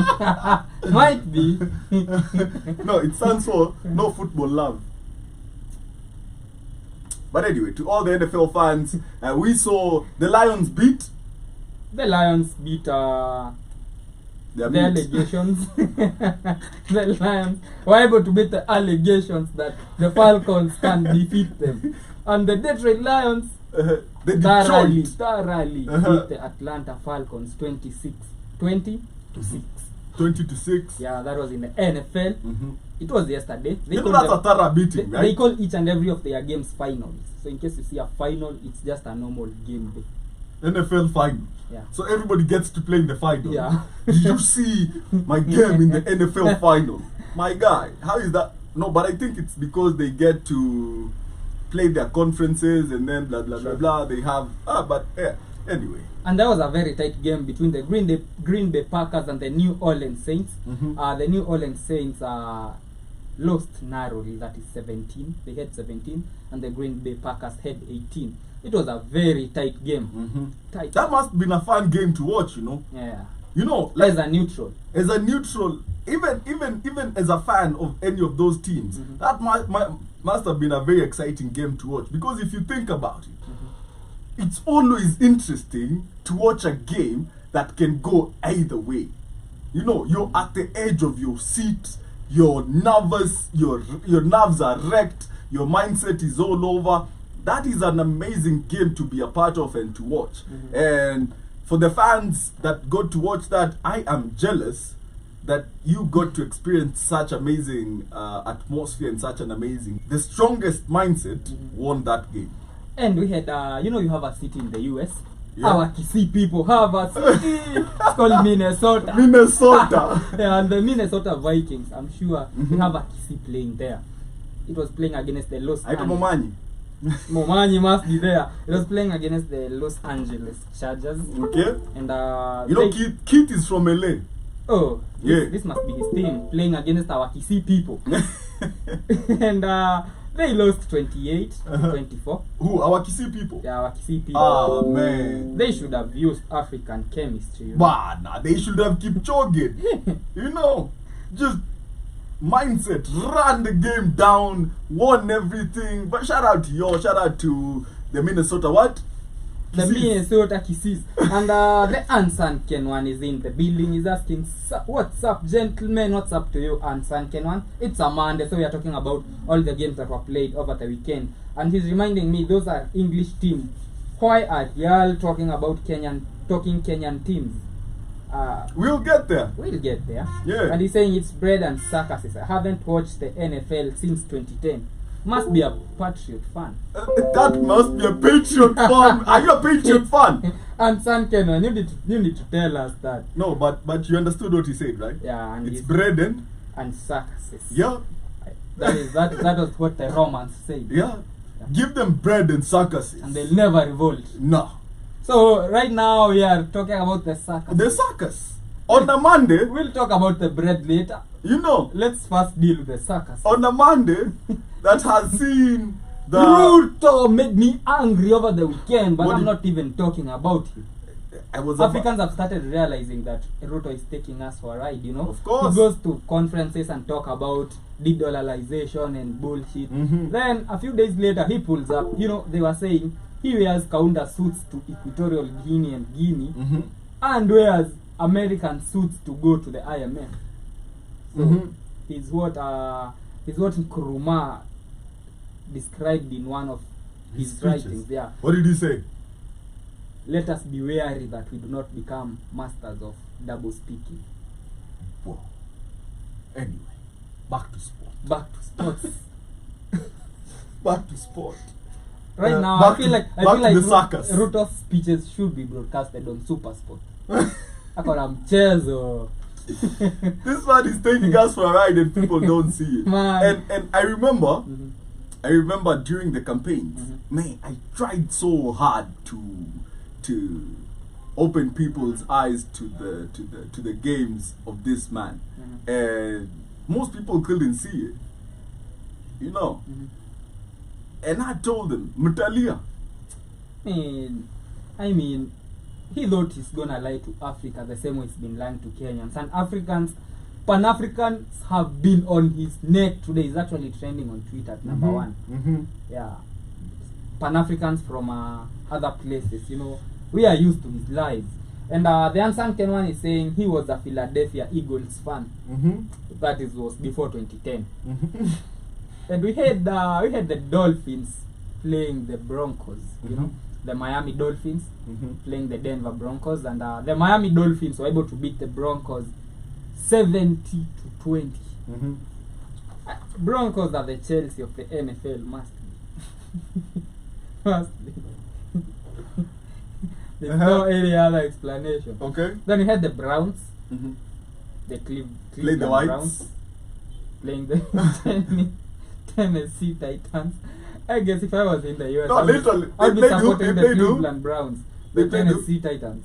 A: Might be.
B: No, it stands for no football love. But anyway, to all the NFL fans, we saw the Lions beat.
A: The Lions beat the allegations. The Lions were able to beat the allegations that the Falcons can defeat them. And the Detroit Lions thoroughly beat the Atlanta Falcons 20 to 6.
B: 20 to 6.
A: Yeah, that was in the NFL. It was yesterday.
B: That's a thorough beating, right?
A: They call each and every of their games finals. So in case you see a final, it's just a normal game day.
B: NFL final.
A: Yeah.
B: So everybody gets to play in the final.
A: Yeah.
B: Did you see my game in the NFL final? My guy, how is that? No, but I think it's because they get to play their conferences and then blah blah blah blah. They have but yeah. Anyway.
A: And that was a very tight game between the Green Bay Packers and the New Orleans Saints. The New Orleans Saints lost narrowly, that is 17. They had 17, and the Green Bay Packers had 18. It was a very tight game. Tight.
B: That must have been a fun game to watch, you know.
A: Yeah.
B: You know, like
A: as a neutral,
B: even as a fan of any of those teams, that must have been a very exciting game to watch. Because if you think about it, it's always interesting to watch a game that can go either way. You know, you're at the edge of your seat, you're nervous, your nerves are wrecked, your mindset is all over. That is an amazing game to be a part of and to watch. And for the fans that got to watch that, I am jealous that you got to experience such amazing atmosphere and such an amazing. The strongest mindset won that game.
A: And we had, you have a city in the US. Yeah. Our Kisii people have a city. It's called Minnesota.
B: Minnesota.
A: Yeah, and the Minnesota Vikings, I'm sure we have a Kisii playing there. It was playing against the Los Angeles.
B: Momanyi.
A: Momanyi must be there. It was playing against the Los Angeles Chargers.
B: Okay.
A: And
B: Kit is from LA.
A: Oh,
B: yeah.
A: This must be his team playing against our Kisii people. And they lost 28 to 24.
B: Who? Our Kisii people?
A: Yeah, our Kisii people.
B: Oh, man.
A: They should have used African chemistry.
B: But nah, they should have kept jogging. You know, just mindset, ran the game down, won everything. But shout out to y'all, shout out to the Minnesota what?
A: The Minnesota Kisii. And the Ansan Kenwan is in the building. He's asking, what's up, gentlemen? What's up to you, Ansan Kenwan? It's a Monday, so we are talking about all the games that were played over the weekend. And he's reminding me, those are English teams. Why are y'all talking about Kenyan teams?
B: We'll get there.
A: We'll get there.
B: Yeah.
A: And he's saying it's bread and circuses. I haven't watched the NFL since 2010. Must be a Patriot fan.
B: That must be a Patriot fan. Are you a Patriot fan?
A: And San Kenon, you need to tell us that.
B: No, but you understood what he said, right?
A: Yeah, and
B: it's bread
A: and circuses.
B: Yeah.
A: That was what the Romans said.
B: Yeah. Give them bread and circuses.
A: And they'll never revolt.
B: No.
A: So right now we are talking about the circus.
B: The circus. On a Monday.
A: We'll talk about the bread later.
B: You know.
A: Let's first deal with the circus.
B: On a Monday that has seen the
A: Ruto made me angry over the weekend, but I'm not even talking about it. Africans have started realizing that Ruto is taking us for a ride, you know.
B: Of course.
A: He goes to conferences and talk about de-dollarization and bullshit. Then a few days later he pulls up, you know, they were saying he wears Kaunda suits to Equatorial Guinea and Guinea and wears American suits to go to the IMF. So he's what Nkrumah described in one of his
B: speeches.
A: writings. Yeah.
B: What did he say?
A: Let us be wary that we do not become masters of double speaking.
B: Whoa. Anyway, back to sport.
A: Back to sports.
B: Back to sport.
A: Right now,
B: back
A: I feel
B: to-
A: like
B: back to the circus.
A: Ruto's speeches should be broadcasted on Super Sport. Akona mchezo.
B: This man is taking us for a ride and people don't see it.
A: Man.
B: And I remember,
A: Mhm.
B: I remember during the campaigns,
A: Mhm.
B: man, I tried so hard to open people's eyes to the games of this man,
A: Mhm.
B: and most people couldn't see it, you know.
A: Mhm.
B: And I told them, Mutalia,
A: I mean, he thought he's gonna lie to Africa the same way he's been lying to Kenyans. And Africans, Pan-Africans have been on his neck today. He's actually trending on Twitter at number one.
B: Mm-hmm.
A: Yeah. Pan-Africans from other places, you know, we are used to his lies. And the unsung Kenyan is saying he was a Philadelphia Eagles fan.
B: Mm-hmm.
A: That was before 2010.
B: Mm-hmm.
A: And we had the Dolphins playing the Broncos, you know, the Miami Dolphins
B: Mm-hmm.
A: playing the Denver Broncos, and the Miami Dolphins were able to beat the Broncos 70-20.
B: Mm-hmm.
A: Broncos are the Chelsea of the NFL, must be. Must be. There's no any other explanation.
B: Okay.
A: Then we had the Browns,
B: Mm-hmm.
A: the
B: Play
A: Cleveland
B: the Whites.
A: Browns playing the Tennessee Titans. I guess if I was in the US,
B: No, literally,
A: I'd be
B: they do,
A: supporting the
B: they do.
A: Cleveland Browns,
B: They
A: the
B: do.
A: Tennessee Titans.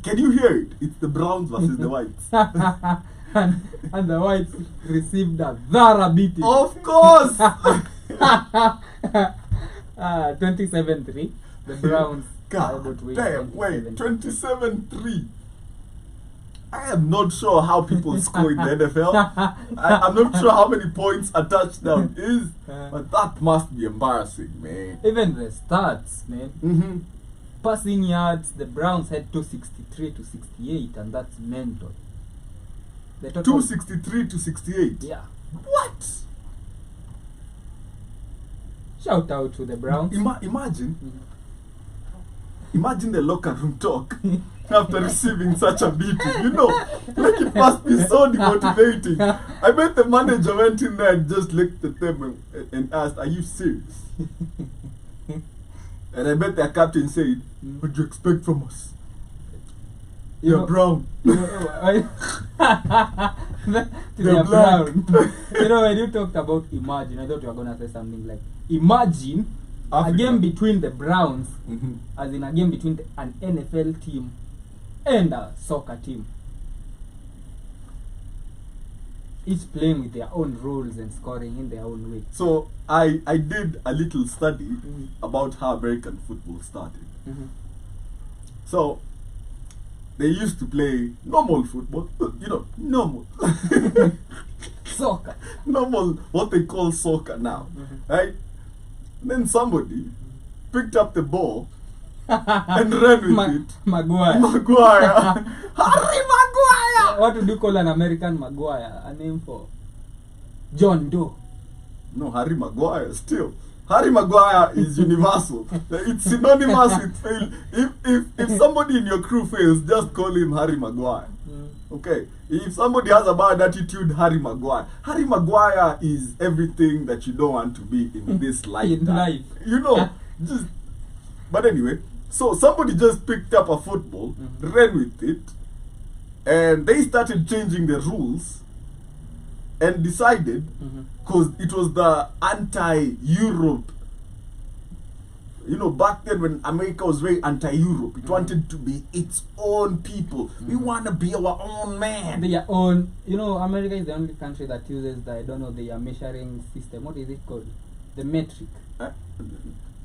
B: Can you hear it? It's the Browns versus the Whites.
A: and the Whites received a thorough beating.
B: Of course.
A: 27-3. The Browns are able
B: God
A: to win
B: damn, wait,
A: 27-3.
B: 27-3. I am not sure how people score in the NFL. I'm not sure how many points a touchdown is, but that must be embarrassing, man.
A: Even the stats, man.
B: Mm-hmm.
A: Passing yards, the Browns had 263 to 68, and that's mental. The total,
B: 263 to 68.
A: yeah.
B: What?
A: Shout out to the Browns.
B: Imagine
A: Mhm.
B: Imagine the locker room talk after receiving such a beating. You know, like it must be so demotivating. I bet the manager went in there and just looked at them and asked, "Are you serious?" And I bet their captain said, "What do you expect from us?
A: You
B: You're
A: know-
B: brown."
A: They're
B: black.
A: brown. You know, when you talked about Imagine, I thought you were gonna say something like Imagine
B: Africa.
A: a game between the Browns,
B: Mhm.
A: as in a game between an NFL team and a soccer team, each playing with their own rules and scoring in their own way.
B: So I did a little study
A: Mhm.
B: about how American football started.
A: Mhm.
B: So they used to play normal football, you know, normal.
A: Soccer.
B: Normal, what they call soccer now,
A: Mhm.
B: right? And then somebody picked up the ball and ran with it.
A: Maguire.
B: Maguire. Harry Maguire!
A: What would you call an American Maguire? A name for John Doe.
B: No, Harry Maguire still. Harry Maguire is universal. It's synonymous with fail. If somebody in your crew fails, just call him Harry Maguire. Okay. If somebody has a bad attitude, Harry Maguire. Harry Maguire is everything that you don't want to be in this life.
A: life.
B: You know, just. But anyway, so somebody just picked up a football,
A: Mhm.
B: ran with it, and they started changing the rules, and decided, because it was the anti-Europe. You know, back then when America was very anti-Europe, it wanted to be its own people. We want to be our own man.
A: Their own, you know, America is the only country that uses the, I don't know, their measuring system. What is it called? The metric.
B: Uh,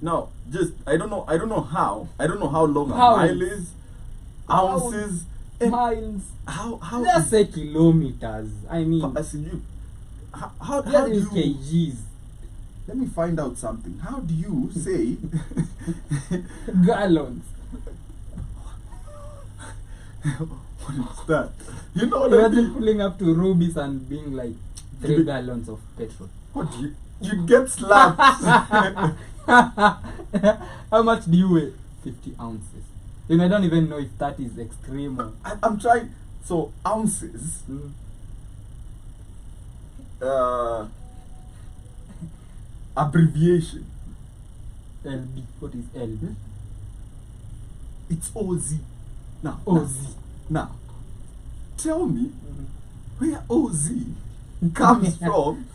B: no, just I don't know how long
A: Pounds.
B: a mile is, ounces, and
A: Miles.
B: how
A: Just say kilometers. I mean,
B: I see you. How
A: just
B: do
A: use
B: you?
A: kgs.
B: Let me find out something. How do you say?
A: Gallons.
B: What is that? You know what I
A: Imagine
B: mean?
A: pulling up to Ruby's and being like 3
B: Ruby-
A: gallons of petrol.
B: What do you? you'd get slapped.
A: How much do you weigh? 50 ounces. And I don't even know if that is extreme or...
B: I'm trying. So ounces. Abbreviation.
A: LB. What is LB?
B: It's OZ. Now,
A: OZ.
B: Now, tell me where OZ comes from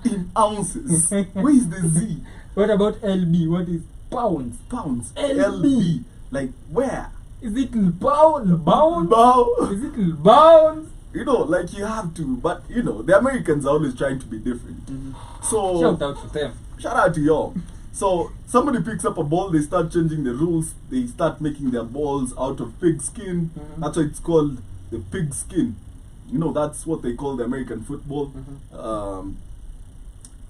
B: in ounces. Where is the Z?
A: What about LB? What is pounds?
B: Pounds.
A: LB.
B: Like where?
A: Is it bound?
B: Bow.
A: Is it bounds?
B: You know, like you have to, but you know, the Americans are always trying to be different. So
A: Shout out to them.
B: shout out to y'all. So somebody picks up a ball, they start changing the rules, they start making their balls out of pig skin. That's why it's called the pig skin. You know, that's what they call the American football.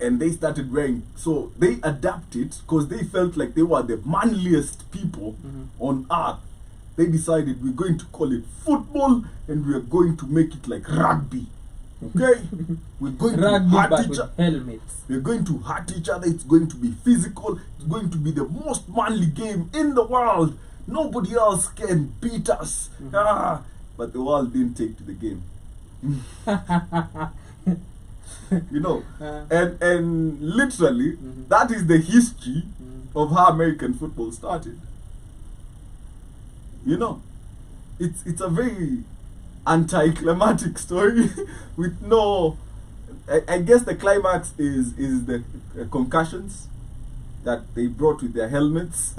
B: And they started wearing, so they adapted because they felt like they were the manliest people on earth. They decided we're going to call it football and we're going to make it like rugby. Okay? We're going
A: Rugby
B: to hurt
A: but
B: each
A: with
B: other.
A: helmets.
B: We're going to hurt each other. It's going to be physical. It's going to be the most manly game in the world. Nobody else can beat us. But the world didn't take to the game. You know, and literally, that is the history of how American football started. You know, it's a very anticlimactic story with no. I guess the climax is the concussions that they brought with their helmets.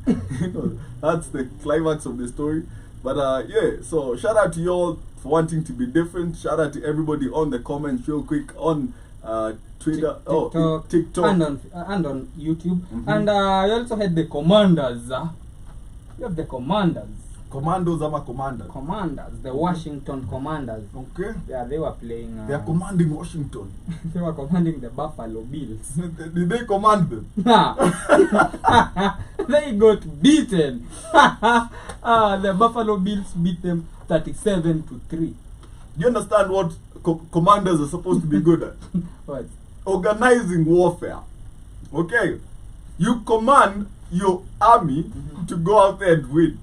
B: You know, that's the climax of the story. But yeah, so shout out to y'all for wanting to be different. Shout out to everybody on the comments real quick on Twitter, TikTok,
A: and on YouTube. And you also had the commanders. You have the commanders.
B: Commandos ama commanders.
A: Commanders, the Washington Commanders.
B: Okay.
A: Yeah, they were playing.
B: They are commanding Washington.
A: They were commanding the Buffalo Bills.
B: Did they command them?
A: They got beaten. The Buffalo Bills beat them 37-3.
B: Do you understand what commanders are supposed to be good at?
A: What?
B: Organizing warfare. Okay. You command your army to go out there and win.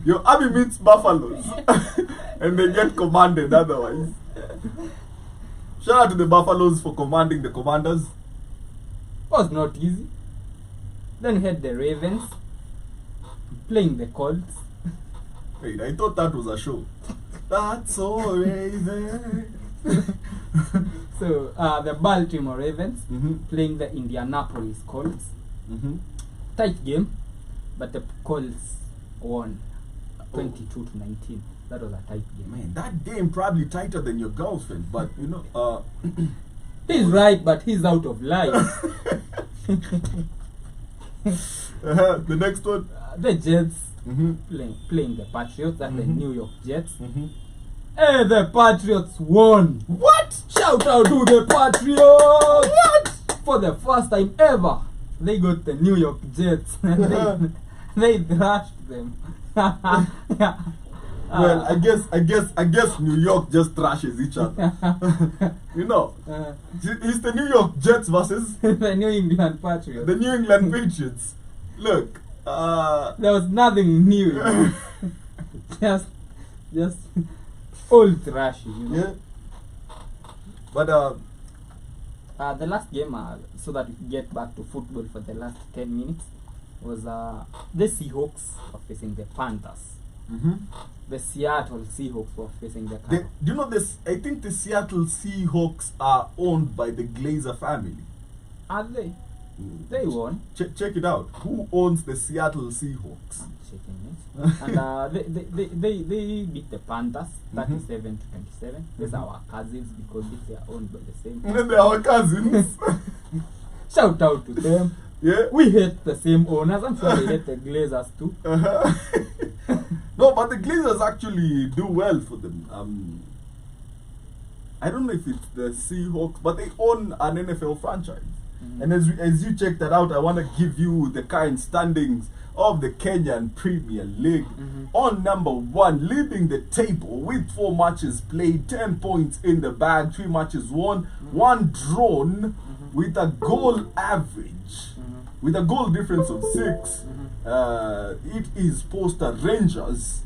B: Your army meets buffaloes and they get commanded otherwise. Shout out to the buffaloes for commanding the commanders.
A: Was not easy. Then you had the Ravens playing the Colts.
B: Wait, I thought that was a show. That's so Raven.
A: So the Baltimore Ravens playing the Indianapolis Colts. Tight game, but the Colts won 22-19. That was a tight game.
B: Man, that game probably tighter than your girlfriend, but you know,
A: he's right, but he's out of line.
B: The next one,
A: The Jets playing the Patriots. That's the New York Jets. Hey, the Patriots won.
B: What?
A: Shout out to the Patriots. What? For the first time ever, they got the New York Jets. They thrashed them.
B: Well, I guess New York just trashes each other. You know, it's the New York Jets versus
A: the New England Patriots.
B: the New England Patriots. Look,
A: There was nothing new. You know? just old trashy, you know.
B: yeah. But
A: The last game, so that we can get back to football for the last 10 minutes, was the Seahawks were facing the Panthers. The Seattle Seahawks were facing the Panthers.
B: do you know this? I think the Seattle Seahawks are owned by the Glazer family.
A: Are they? They won.
B: Check it out. Who owns the Seattle Seahawks?
A: I'm checking it. And they beat the Panthers 37-27. These are our cousins because they are owned by the same.
B: And then they're our cousins.
A: Shout out to them.
B: Yeah.
A: We hate the same owners. I'm sure they hate the Glazers too.
B: No, but the Glazers actually do well for them. I don't know if it's the Seahawks, but they own an NFL franchise. And as you check that out, I want to give you the current standings of the Kenyan Premier League. On number 1, leading the table with 4 matches played, 10 points in the bag, 3 matches won, 1 drawn, with a goal average, with a goal difference of 6. It is Posta Rangers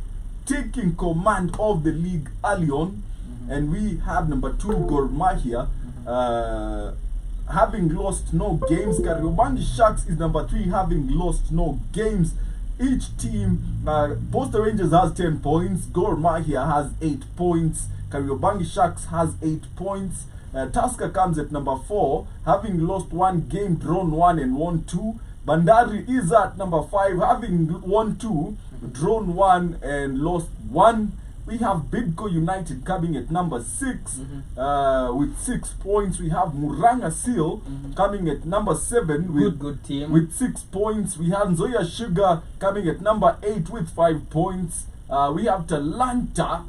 B: taking command of the league early on, and we have number 2 Gor Mahia having lost no games. Kariobangi Sharks is number 3, having lost no games. Each team, Posta Rangers has 10 points, Gor Mahia has 8 points, Kariobangi Sharks has 8 points. Tusker comes at number 4, having lost 1 game, drawn 1 and won 2. Bandari is at number 5, having won 2, drawn 1 and lost 1. We have Bidco United coming at number 6 with 6 points. We have Muranga Seal coming at number 7 with
A: good team
B: with 6 points. We have Nzoia Sugar coming at number 8 with 5 points. We have Talanta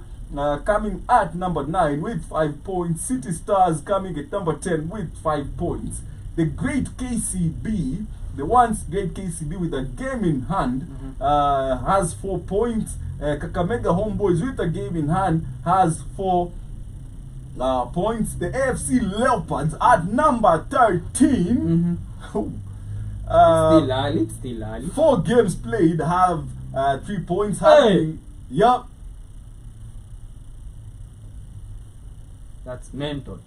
B: coming at number 9 with 5 points. City Stars coming at number 10 with 5 points. The great KCB, the once great KCB with a game in hand, has 4 points. Kakamega Homeboys with a game in hand has 4 points. The AFC Leopards at number 13.
A: still early.
B: 4 games played, have 3 points.
A: Hey!
B: Yup.
A: That's mental.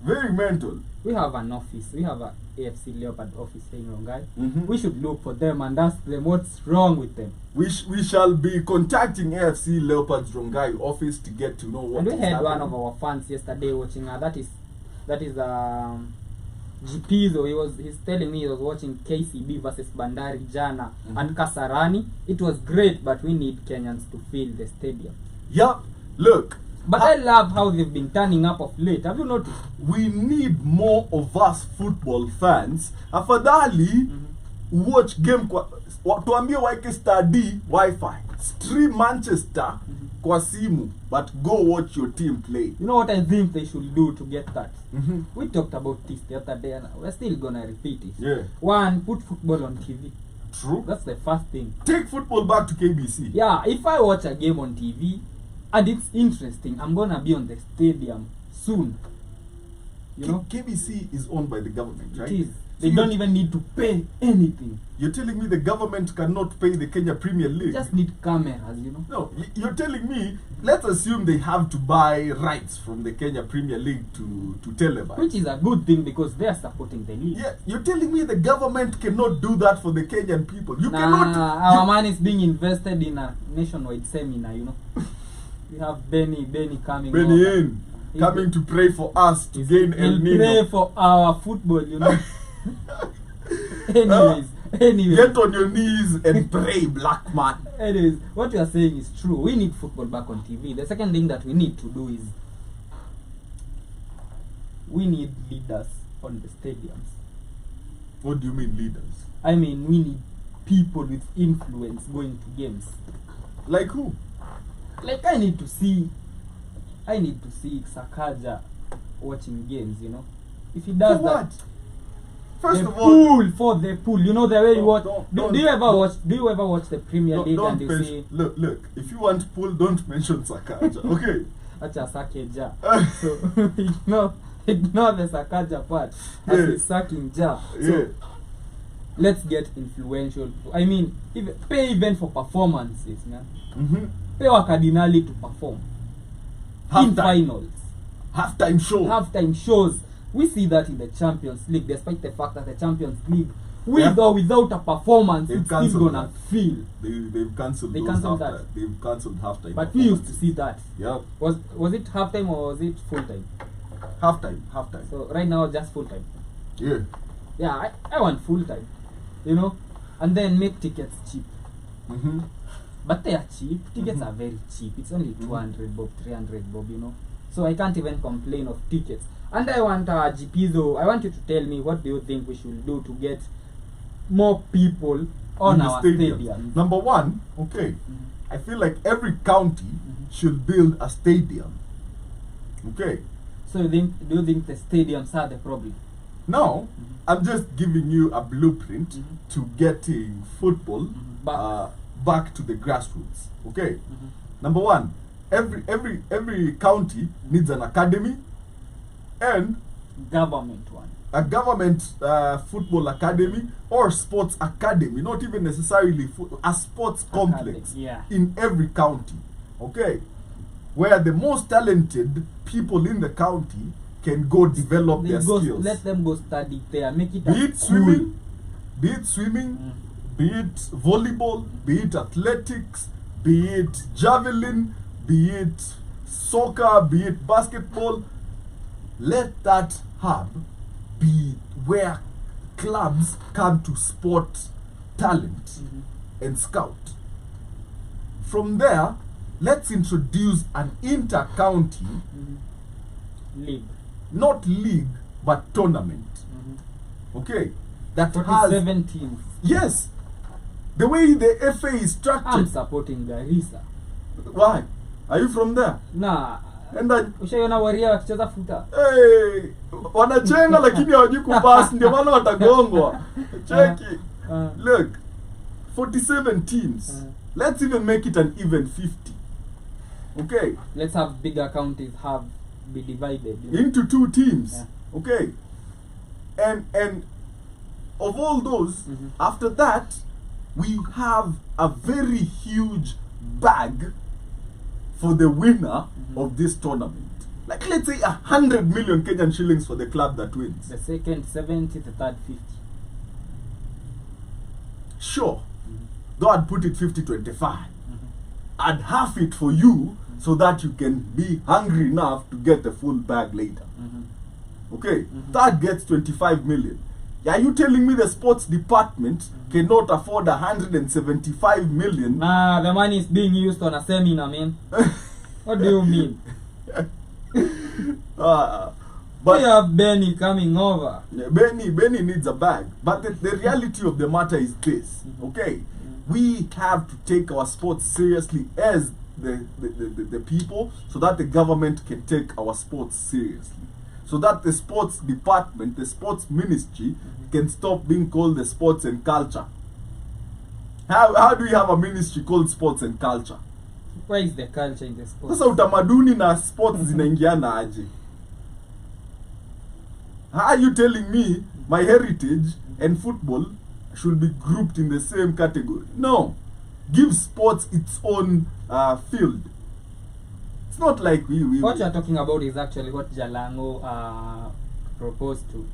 B: Very mental.
A: We have an office. We have a AFC Leopard office here in Rongai.
B: Mhm.
A: We should look for them and ask them what's wrong with them.
B: We shall be contacting AFC Leopards Rongai office to get to know what
A: And we
B: is
A: had
B: happening.
A: one of our fans yesterday watching. That is GP. He's telling me he was watching KCB versus Bandari Jana and Kasarani. It was great, but we need Kenyans to fill the stadium.
B: Yup. Look.
A: But I love how they've been turning up of late. Have you noticed?
B: We need more of us football fans. Afadhali watch game tuambie waeke study Wi-Fi. Stream Manchester kwa simu, but go watch your team play.
A: You know what I think they should do to get that?
B: Mhm.
A: We talked about this the other day and we're still gonna repeat it.
B: Yeah.
A: 1, put football on TV.
B: True.
A: That's the first thing.
B: Take football back to KBC.
A: Yeah, if I watch a game on TV and it's interesting, I'm gonna be on the stadium soon. You know?
B: KBC is owned by the government, right?
A: It is.
B: So
A: They don't even need to pay anything.
B: You're telling me the government cannot pay the Kenya Premier League?
A: Just need cameras, you know?
B: No, you're telling me, let's assume they have to buy rights from the Kenya Premier League to televise.
A: Which is a good thing because they are supporting the league.
B: Yeah, you're telling me the government cannot do that for the Kenyan people. You
A: Nah,
B: cannot.
A: our money is being invested in a nationwide seminar, you know? We have Benny coming
B: Benny
A: over.
B: in coming to pray for us to gain El
A: He'll pray
B: Nino.
A: for our football, you know? Anyways,
B: Get on your knees and pray, black man.
A: anyways, what you are saying is true. We need football back on TV. The second thing that we need to do is we need leaders on the stadiums.
B: What do you mean, leaders?
A: I mean, we need people with influence going to games.
B: Like who?
A: Like I need to see Sakaja watching games, you know. If he does
B: For
A: that,
B: what? First
A: the
B: of all,
A: pool, you know the way you watch.
B: Don't-
A: Do you ever watch the Premier League and you
B: mention,
A: see
B: look. If you want pool, don't mention Sakaja. Okay.
A: acha Sakeja? So ignore the Sakaja part. As
B: Yeah.
A: he's sucking Ja.
B: Yeah.
A: So let's get influential. I mean, pay even for performances, man.
B: Mm-hmm.
A: Pay Wakadinali to perform in
B: Halftime.
A: finals.
B: Halftime show.
A: Halftime shows. We see that in the Champions League, despite the fact that the Champions League, with
B: Yeah.
A: or without a performance,
B: They've
A: it's still
B: cancelled
A: gonna
B: that.
A: feel.
B: They've cancelled
A: They
B: those
A: cancelled
B: halftime.
A: that.
B: They've cancelled halftime.
A: But we used to see that.
B: Yeah.
A: Was it halftime or was it full time?
B: Halftime.
A: So right now just full time.
B: Yeah.
A: Yeah, I want full time. You know? And then make tickets cheap.
B: Mm-hmm.
A: But they are cheap. Tickets are very cheap. It's only 200 bob, 300 bob, you know. So I can't even complain of tickets. And I want GP though, I want you to tell me what do you think we should do to get more people on
B: In the
A: our
B: stadium.
A: stadiums.
B: Number one, okay. I feel like every county should build a stadium. Okay.
A: So do you think the stadiums are the problem?
B: Now, I'm just giving you a blueprint to getting football back to the grassroots. Okay. Number one, every county needs an academy and
A: Government one.
B: a government football academy or sports academy, not even necessarily a sports complex
A: yeah.
B: in every county, okay, where the most talented people in the county can go develop their skills.
A: Let them go study there, make it
B: Be it
A: school.
B: swimming, be it volleyball, be it athletics, be it javelin, be it soccer, be it basketball. Let that hub be where clubs come to spot talent and scout. From there, let's introduce an inter-county,
A: League.
B: not league, but tournament. Okay? That has
A: 47 teams.
B: yes, the way the FA is
A: I'm
B: structured.
A: supporting Garissa.
B: Why? Are you from there?
A: Nah,
B: And I,
A: ushaiona Waria wakicheza futa?
B: hey, wanachenga lakini hawajui kupass, ndio maana watagongwa. Cheki. Look, 47 teams. Let's even make it an even 50. Okay?
A: Let's have bigger counties be divided. You know?
B: Into 2 teams.
A: Yeah.
B: Okay? And of all those, after that, we have a very huge bag for the winner of this tournament. Like, let's say 100 million Kenyan shillings for the club that wins.
A: The second 70, the third 50.
B: Sure. Though I'd put it 50-25. I'd half it for you so that you can be hungry enough to get the full bag later. Okay? That gets 25 million. Are you telling me the sports department cannot afford 175 million?
A: Nah, the money is being used on a seminar, man. What do you mean?
B: But
A: We have Benny coming over.
B: yeah, Benny needs a bag. But the reality of the matter is this, okay? We have to take our sports seriously as the people, so that the government can take our sports seriously. So that the sports department, the sports ministry, can stop being called the sports and culture. How do you have a ministry called sports and culture?
A: Where is the culture in the sport?
B: Sasa utamaduni na sports zinaingiana aje? How are you telling me my heritage and football should be grouped in the same category? No. Give sports its own field. It's not like we
A: What you are talking about is actually what Jalango proposed to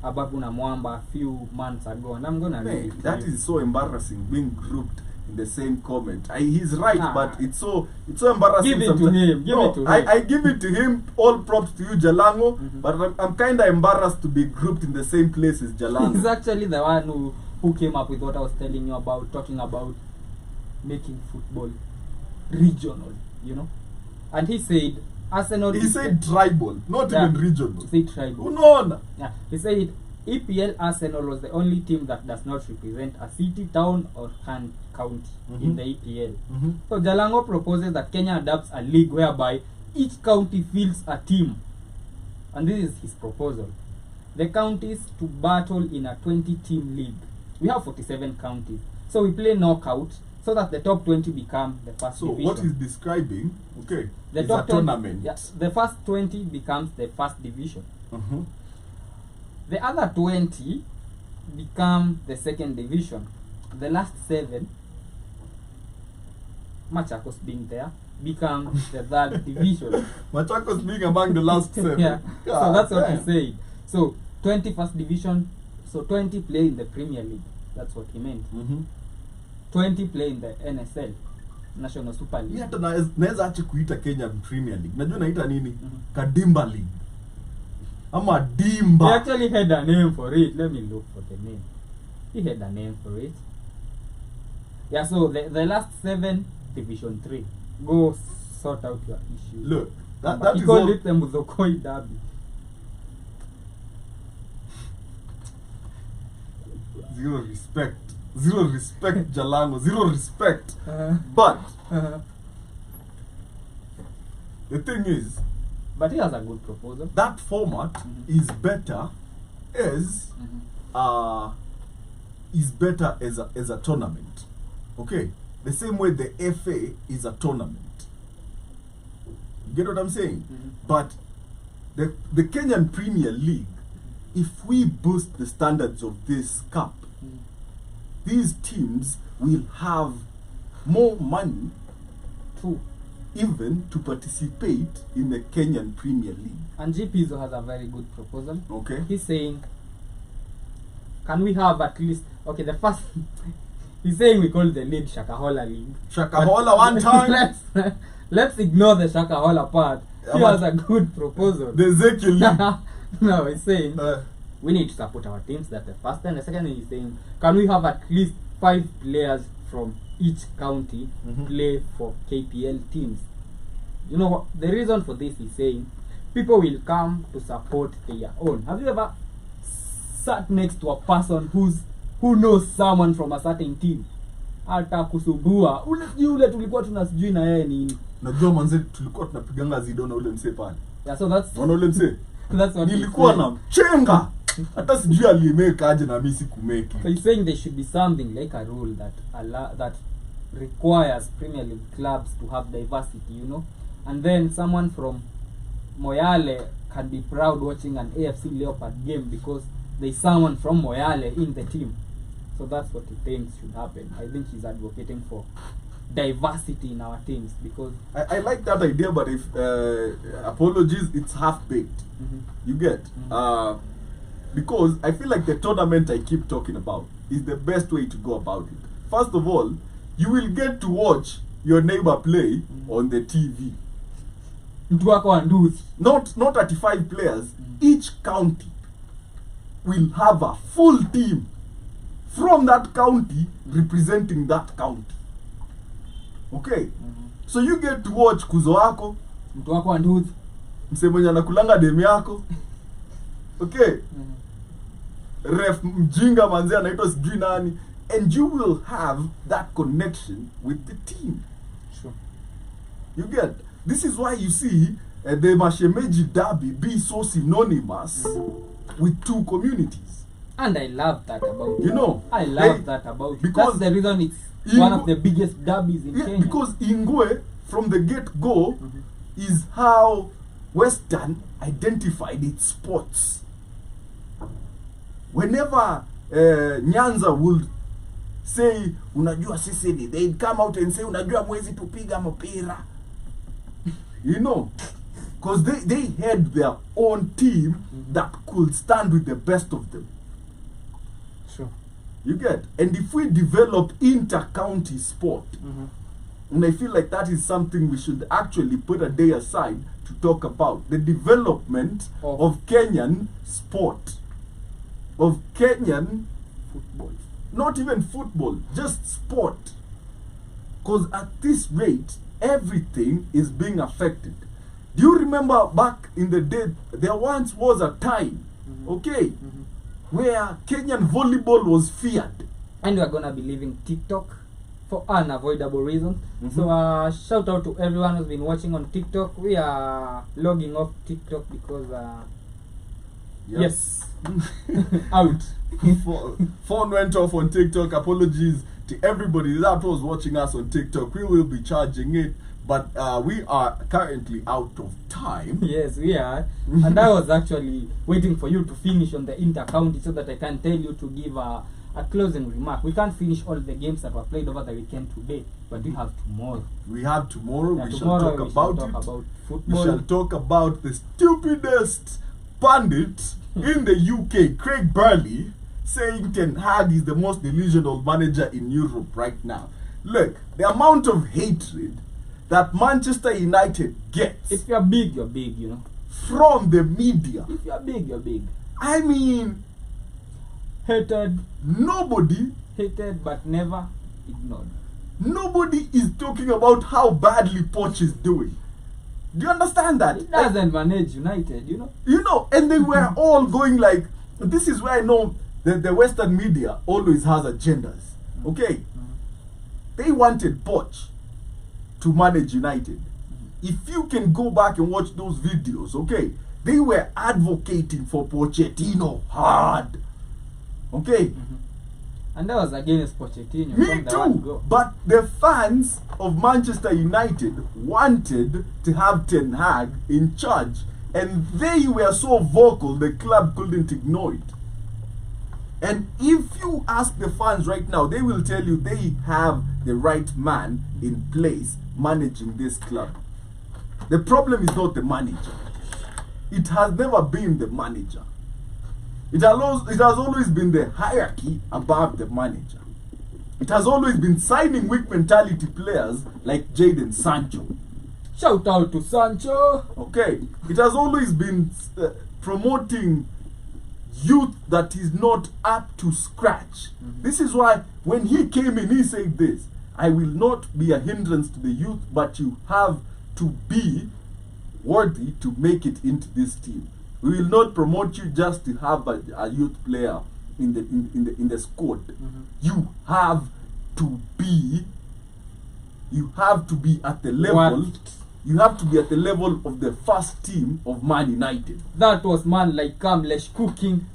A: Ababu na Mwamba a few months ago, and I'm gonna read it.
B: that is so embarrassing, being grouped in the same comment. He's right, but it's so embarrassing.
A: Give it to
B: sometimes.
A: him. Give
B: No,
A: it to him.
B: I give it to him. All props to you, Jalango. But I'm kind of embarrassed to be grouped in the same place as
A: He's
B: Jalango.
A: actually the one who came up with what I was telling you about, talking about making football regional, you know. And he said Arsenal.
B: He said tribal, not
A: Yeah.
B: even regional.
A: He said tribal.
B: Unaona?
A: Yeah, he said EPL Arsenal was the only team that does not represent a city, town, or county in the EPL. So Jalango proposes that Kenya adopts a league whereby each county fields a team, and this is his proposal. The counties to battle in a 20-team league. We have 47 counties, so we play knockout so that the top 20 become the first
B: So
A: division.
B: what he's describing, okay,
A: The
B: is a
A: top 20
B: tournament.
A: Yeah, the first 20 becomes the first division.
B: Uh-huh.
A: The other 20 become the second division. The last 7, Machakos being there, become the third division.
B: Machakos being among the last 7.
A: Yeah. So that's what he
B: damn.
A: said. So 20 first division, so 20 play in the Premier League. That's what he meant. 20 play in the NSL, National Super
B: Mi
A: League.
B: hata naweza acha kuita Kenya Premier League. Najua naita nini? Kadimba League. Ama
A: He
B: Dimba.
A: actually had a name for it. Let me look for the name. He had a name for it. Yeah, so the last 7, Division 3. Go sort out your issues.
B: Look, that
A: He
B: is
A: called
B: all.
A: it the Muzokoi Derby.
B: Zero respect, Jalango. Zero respect. But the thing is,
A: But he has a good proposal.
B: that format
A: Mhm.
B: is better as
A: Mhm.
B: is better as a tournament. Okay, the same way the FA is a tournament. You get what I'm saying?
A: Mhm.
B: But the Kenyan Premier League, if we boost the standards of this cup,
A: Mhm.
B: these teams will have more money
A: True.
B: even to participate in the Kenyan Premier League.
A: And GPZO has a very good proposal.
B: Okay.
A: He's saying, can we have at least, okay, the first, he's saying we call the league Shakahola League.
B: Shakahola one time.
A: let's ignore the Shakahola part. He
B: Yeah,
A: has
B: but-
A: a good proposal.
B: The Ezekiel League.
A: No, he's saying,
B: Uh,
A: we need to support our teams. That's the first thing. The second thing he's saying, can we have at least 5 players from each county
B: Mhm.
A: play for KPL teams? You know what? The reason for this is saying people will come to support their own. Have you ever sat next to a person who knows someone from a certain team? Hata kusumbua ule tulikuwa tunasijui na yeye nini.
B: najua manze tulikuwa tunapiganga zido na ule msee pale.
A: Yeah, so that's
B: Unaona ule msee?
A: what he's
B: Nilikuwa
A: saying.
B: na mchenga. Hata sijui alimeka aje na mimi sikumeki.
A: So he's saying there should be something like a rule that requires Premier League clubs to have diversity, you know, and then someone from Moyale can be proud watching an AFC Leopard game because there's someone from Moyale in the team. So that's what he thinks should happen. I think he's advocating for diversity in our teams because
B: I like that idea, but if apologies, it's half baked. You get because I feel like the tournament I keep talking about is the best way to go about it. First of all, you will get to watch your neighbor play on the TV.
A: mtu wako wa nduthi.
B: Not 35 players. Each county will have a full team from that county representing that county. Okay, so you get to watch kuzo wako,
A: Mtu wako wa nduthi.
B: msee mwenye anakulanga demu yako. Okay, ref mjinga manze anaitwa sijui nani, and you will have that connection with the team.
A: Sure.
B: You get, this is why you see the Mashemeji Derby be so synonymous with two communities.
A: And I love that about
B: You
A: it.
B: know,
A: I love
B: they-
A: that about it.
B: because
A: That's the reason it's
B: in-
A: one of the biggest derbies in
B: Yeah,
A: Kenya.
B: because Ingwe from the get-go is how Western identified its sports. Whenever Nyanza would say, unajua sisi ni, they'd come out and say, unajua mwezi tupiga mpira. You know, because they had their own team that could stand with the best of them.
A: Sure.
B: You get, and if we develop inter-county sport, and I feel like that is something we should actually put a day aside to talk about. The development of Kenyan sport. Of Kenyan
A: Football.
B: not even football, just sport. Because at this rate, everything is being affected. Do you remember back in the day, there once was a time, okay, where Kenyan volleyball was feared.
A: And we're gonna be leaving TikTok for unavoidable reasons. So shout out to everyone who's been watching on TikTok. We are logging off TikTok because
B: Yep.
A: yes, out.
B: Phone went off on TikTok. Apologies to everybody that was watching us on TikTok. We will be charging it, but we are currently out of time.
A: Yes, we are. And I was actually waiting for you to finish on the inter-county so that I can tell you to give a closing remark. We can't finish all the games that were played over the weekend today, but we have tomorrow.
B: We have tomorrow.
A: Yeah,
B: We shall
A: tomorrow
B: talk
A: we shall
B: about
A: talk
B: it.
A: about
B: We
A: football.
B: shall talk about the stupidest pundit in the UK, Craig Burley, saying Ten Hag is the most delusional manager in Europe right now. Look, the amount of hatred that Manchester United gets
A: If you're big, you're big, you know.
B: from the media.
A: If you're big, you're big.
B: I mean,
A: Hated,
B: nobody
A: but never ignored.
B: is talking about how badly Poch is doing. Do you understand that?
A: He doesn't manage United, you know.
B: You know, and they were all going like, this is where I know that the Western media always has agendas. Okay? They wanted Poch to manage United. if you can go back and watch those videos, okay, they were advocating for Pochettino hard. Okay?
A: And that was against Pochettino
B: Me
A: from the word
B: too.
A: go.
B: But the fans of Manchester United wanted to have Ten Hag in charge. And they were so vocal, the club couldn't ignore it. And if you ask the fans right now, they will tell you they have the right man in place managing this club. The problem is not the manager. It has never been the manager. It has always been the hierarchy above the manager. It has always been signing weak mentality players like Jadon Sancho.
A: Shout out to Sancho.
B: Okay, it has always been promoting youth that is not up to scratch. This is why when he came in, he said this: I will not be a hindrance to the youth, but you have to be worthy to make it into this team. We will not promote you just to have a youth player in the squad. You have to be at the level.
A: What?
B: You have to be at the level of the first team of Man United.
A: That was man like Kamlesh cooking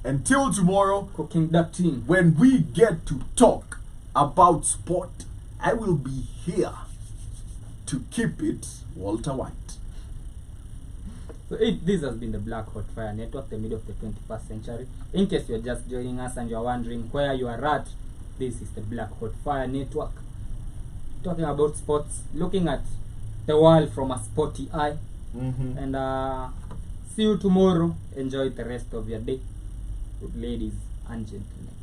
B: Until tomorrow,
A: that team.
B: when we get to talk about sport, I will be here to keep it Walter White.
A: So this has been the Black Hot Fire Network, the middle of the 21st century. In case you're just joining us and you're wondering where you are at, this is the Black Hot Fire Network. Talking about sports, looking at the world from a sporty eye. And see you tomorrow. Enjoy the rest of your day, ladies and gentlemen.